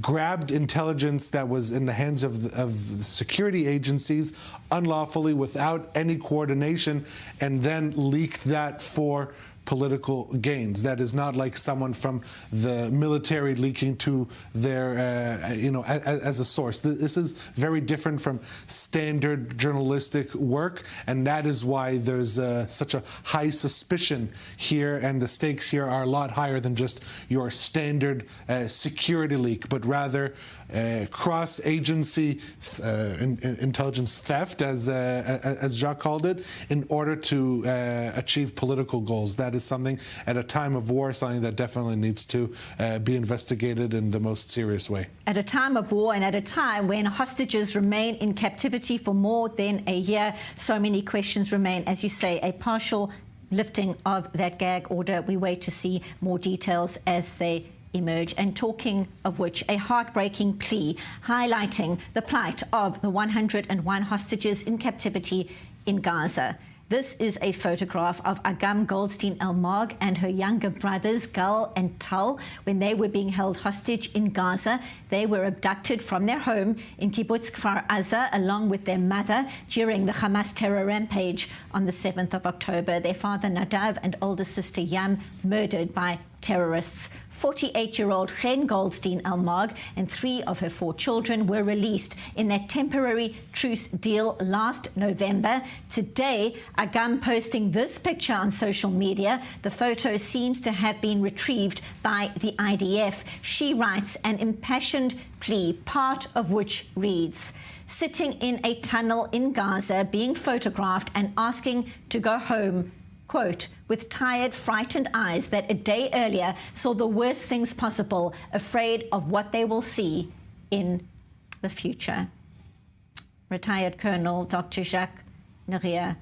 Speaker 3: grabbed intelligence that was in the hands of security agencies unlawfully, without any coordination, and then leaked that for political gains. That is not like someone from the military leaking to their, as a source. This is very different from standard journalistic work, and that is why there's such a high suspicion here, and the stakes here are a lot higher than just your standard security leak, but rather cross-agency intelligence theft, as Jacques called it, in order to achieve political goals. That is something, at a time of war, something that definitely needs to be investigated in the most serious way.
Speaker 9: At a time of war, and at a time when hostages remain in captivity for more than a year, so many questions remain. As you say, a partial lifting of that gag order. We wait to see more details as they emerge. And talking of which, a heartbreaking plea highlighting the plight of the 101 hostages in captivity in Gaza. This is a photograph of Agam Goldstein Elmag and her younger brothers, Gal and Tal, when they were being held hostage in Gaza. They were abducted from their home in Kibbutz Kfar Aza, along with their mother, during the Hamas terror rampage on the 7th of October. Their father, Nadav, and older sister, Yam, murdered by terrorists. 48-year-old Chen Goldstein Elmag and 3 of her 4 children were released in that temporary truce deal last November. Today, Agam posting this picture on social media. The photo seems to have been retrieved by the IDF. She writes an impassioned plea, part of which reads, "Sitting in a tunnel in Gaza, being photographed and asking to go home, quote, with tired, frightened eyes that a day earlier saw the worst things possible, afraid of what they will see in the future." Retired Colonel Dr. Jacques Neria.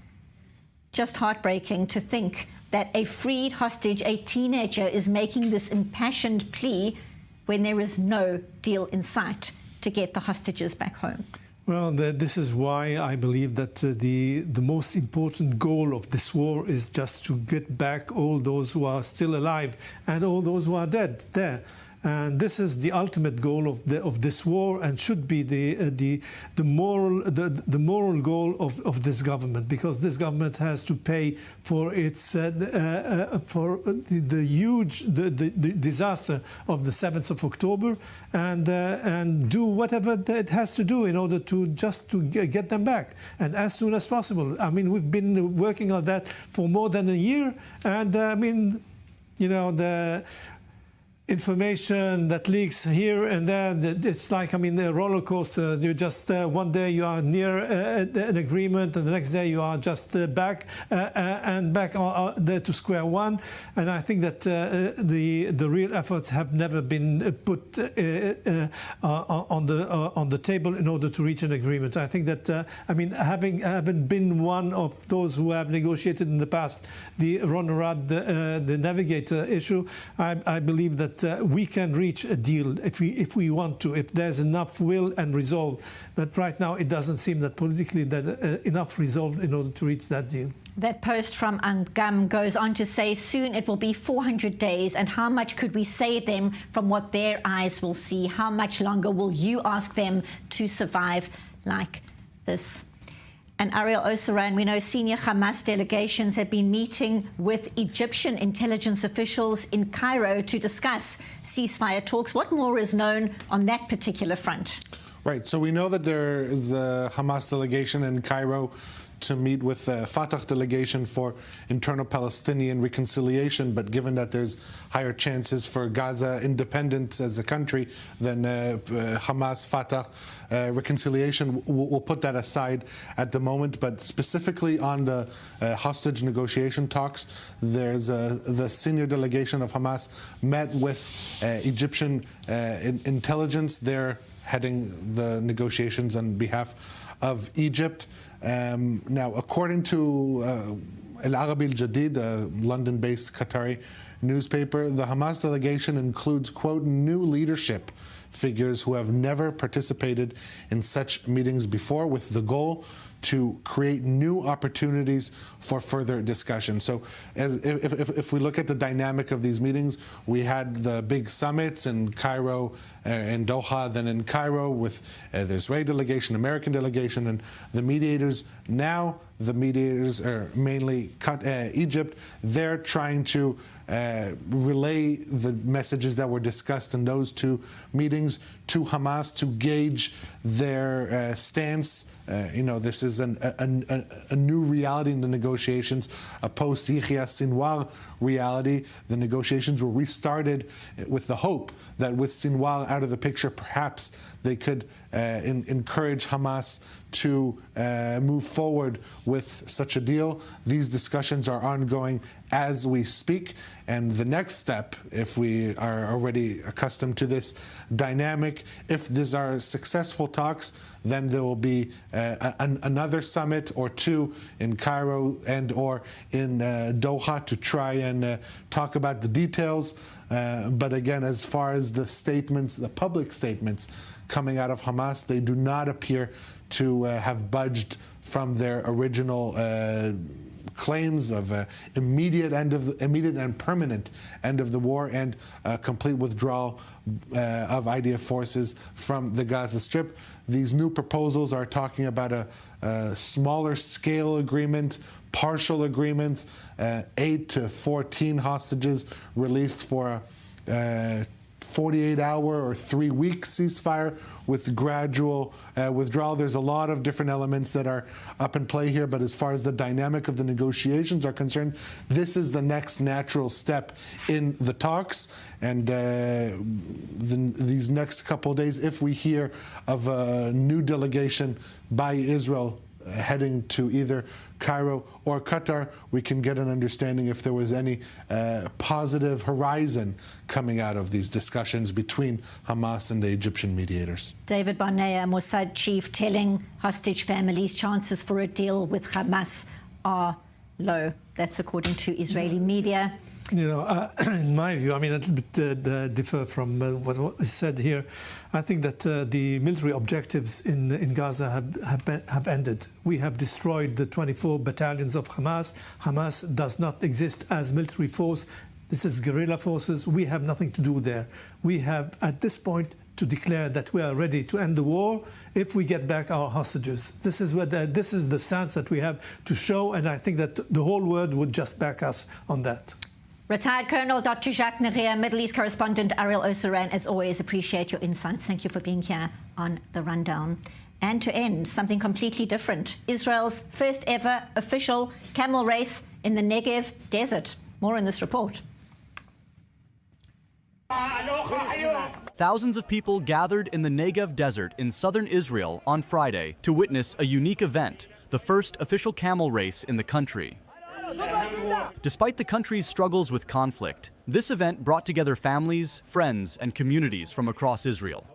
Speaker 9: Just heartbreaking to think that a freed hostage, a teenager, is making this impassioned plea when there is no deal in sight to get the hostages back home.
Speaker 15: Well, this is why I believe that the most important goal of this war is just to get back all those who are still alive and all those who are dead there. And this is the ultimate goal of this war, and should be the moral goal of this government, because this government has to pay for its for the huge disaster of the 7th of October, and do whatever it has to do in order to get them back, and as soon as possible. I mean, we've been working on that for more than a year, and I mean, information that leaks here and there. It's like, I mean, a roller coaster. You just one day you are near an agreement, and the next day you are just back there to square one. And I think that the real efforts have never been put on the table in order to reach an agreement. I think that I mean, having been one of those who have negotiated in the past the Ron Arad, the navigator issue, I believe that we can reach a deal if we want to, if there's enough will and resolve. But right now it doesn't seem that politically that enough resolve in order to reach that deal.
Speaker 9: That post from Angam goes on to say, soon it will be 400 days, and how much could we save them from what their eyes will see? How much longer will you ask them to survive like this? And Ariel Osaran, we know senior Hamas delegations have been meeting with Egyptian intelligence officials in Cairo to discuss ceasefire talks. What more is known on that particular front?
Speaker 3: Right, so we know that there is a Hamas delegation in Cairo to meet with the Fatah delegation for internal Palestinian reconciliation, but given that there's higher chances for Gaza independence as a country than Hamas-Fatah reconciliation, we'll put that aside at the moment. But specifically on the hostage negotiation talks, there's the senior delegation of Hamas met with Egyptian intelligence. They're heading the negotiations on behalf of Egypt. Now, according to Al Arabi Al Jadid, a London-based Qatari newspaper, the Hamas delegation includes, quote, new leadership figures who have never participated in such meetings before, with the goal to create new opportunities for further discussion. So if we look at the dynamic of these meetings, we had the big summits in Cairo and Doha, then in Cairo with the Israeli delegation, American delegation, and the mediators. Now the mediators are mainly Egypt. They're trying to relay the messages that were discussed in those two meetings to Hamas to gauge their stance. You know, this is a new reality in the negotiations, a post-Yahya Sinwar reality. The negotiations were restarted with the hope that with Sinwar out of the picture, perhaps they could encourage Hamas to move forward with such a deal. These discussions are ongoing as we speak, and the next step, if we are already accustomed to this dynamic, if these are successful talks, then there will be another summit or two in Cairo and or in Doha to try and talk about the details. But again, as far as the statements, the public statements coming out of Hamas, they do not appear to have budged from their original claims of immediate and permanent end of the war and complete withdrawal of IDF forces from the Gaza Strip. These new proposals are talking about a smaller scale agreement, partial agreement, 8 to 14 hostages released for a 48-hour or 3-week ceasefire with gradual withdrawal. There's a lot of different elements that are up in play here, but as far as the dynamic of the negotiations are concerned, this is the next natural step in the talks. And these next couple of days, if we hear of a new delegation by Israel heading to either Cairo or Qatar, we can get an understanding if there was any positive horizon coming out of these discussions between Hamas and the Egyptian mediators.
Speaker 9: David Barnea, Mossad chief, telling hostage families chances for a deal with Hamas are low. That's according to Israeli media.
Speaker 15: You know, in my view, I mean, a little bit differ from what is said here. I think that the military objectives in Gaza have ended. We have destroyed the 24 battalions of Hamas. Hamas does not exist as military force. This is guerrilla forces. We have nothing to do there. We have, at this point, to declare that we are ready to end the war if we get back our hostages. This is the stance that we have to show, and I think that the whole world would just back us on that.
Speaker 9: Retired Colonel Dr. Jacques Neria, Middle East correspondent Ariel Osaran, as always, appreciate your insights. Thank you for being here on The Rundown. And to end, something completely different. Israel's first ever official camel race in the Negev desert. More in this report.
Speaker 13: Thousands of people gathered in the Negev desert in southern Israel on Friday to witness a unique event, the first official camel race in the country. Despite the country's struggles with conflict, this event brought together families, friends, and communities from across Israel.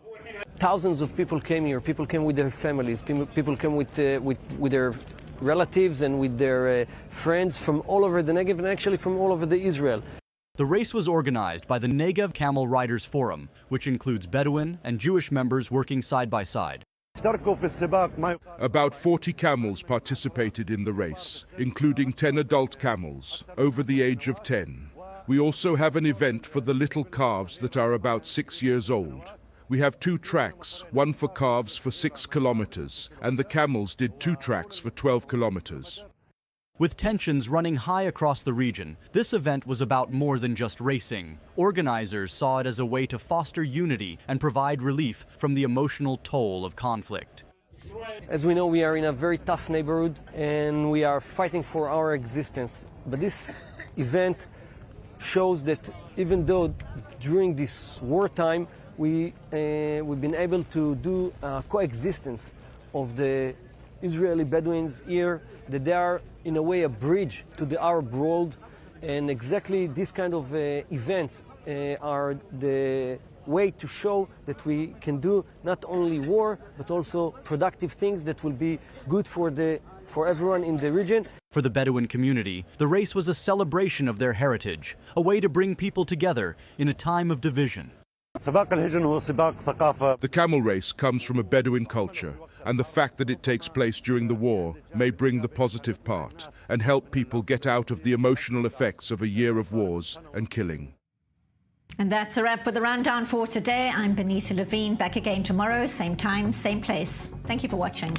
Speaker 14: Thousands of people came here. People came with their families. People came with their relatives and with their friends from all over the Negev and actually from all over the Israel.
Speaker 13: The race was organized by the Negev Camel Riders Forum, which includes Bedouin and Jewish members working side by side.
Speaker 16: About 40 camels participated in the race, including 10 adult camels, over the age of 10. We also have an event for the little calves that are about 6 years old. We have 2 tracks, one for calves for 6 kilometers, and the camels did 2 tracks for 12 kilometers.
Speaker 13: With tensions running high across the region, this event was about more than just racing. Organizers saw it as a way to foster unity and provide relief from the emotional toll of conflict.
Speaker 14: As we know, we are in a very tough neighborhood and we are fighting for our existence. But this event shows that even though during this wartime we've been able to do coexistence of the Israeli Bedouins here, that they are in a way a bridge to the Arab world, and exactly this kind of events are the way to show that we can do not only war but also productive things that will be good for everyone in the region.
Speaker 13: For the Bedouin community, the race was a celebration of their heritage, a way to bring people together in a time of division.
Speaker 16: The camel race comes from a Bedouin culture, and the fact that it takes place during the war may bring the positive part and help people get out of the emotional effects of a year of wars and killing.
Speaker 9: And that's a wrap with the rundown for today. I'm Benita Levine, back again tomorrow, same time, same place. Thank you for watching.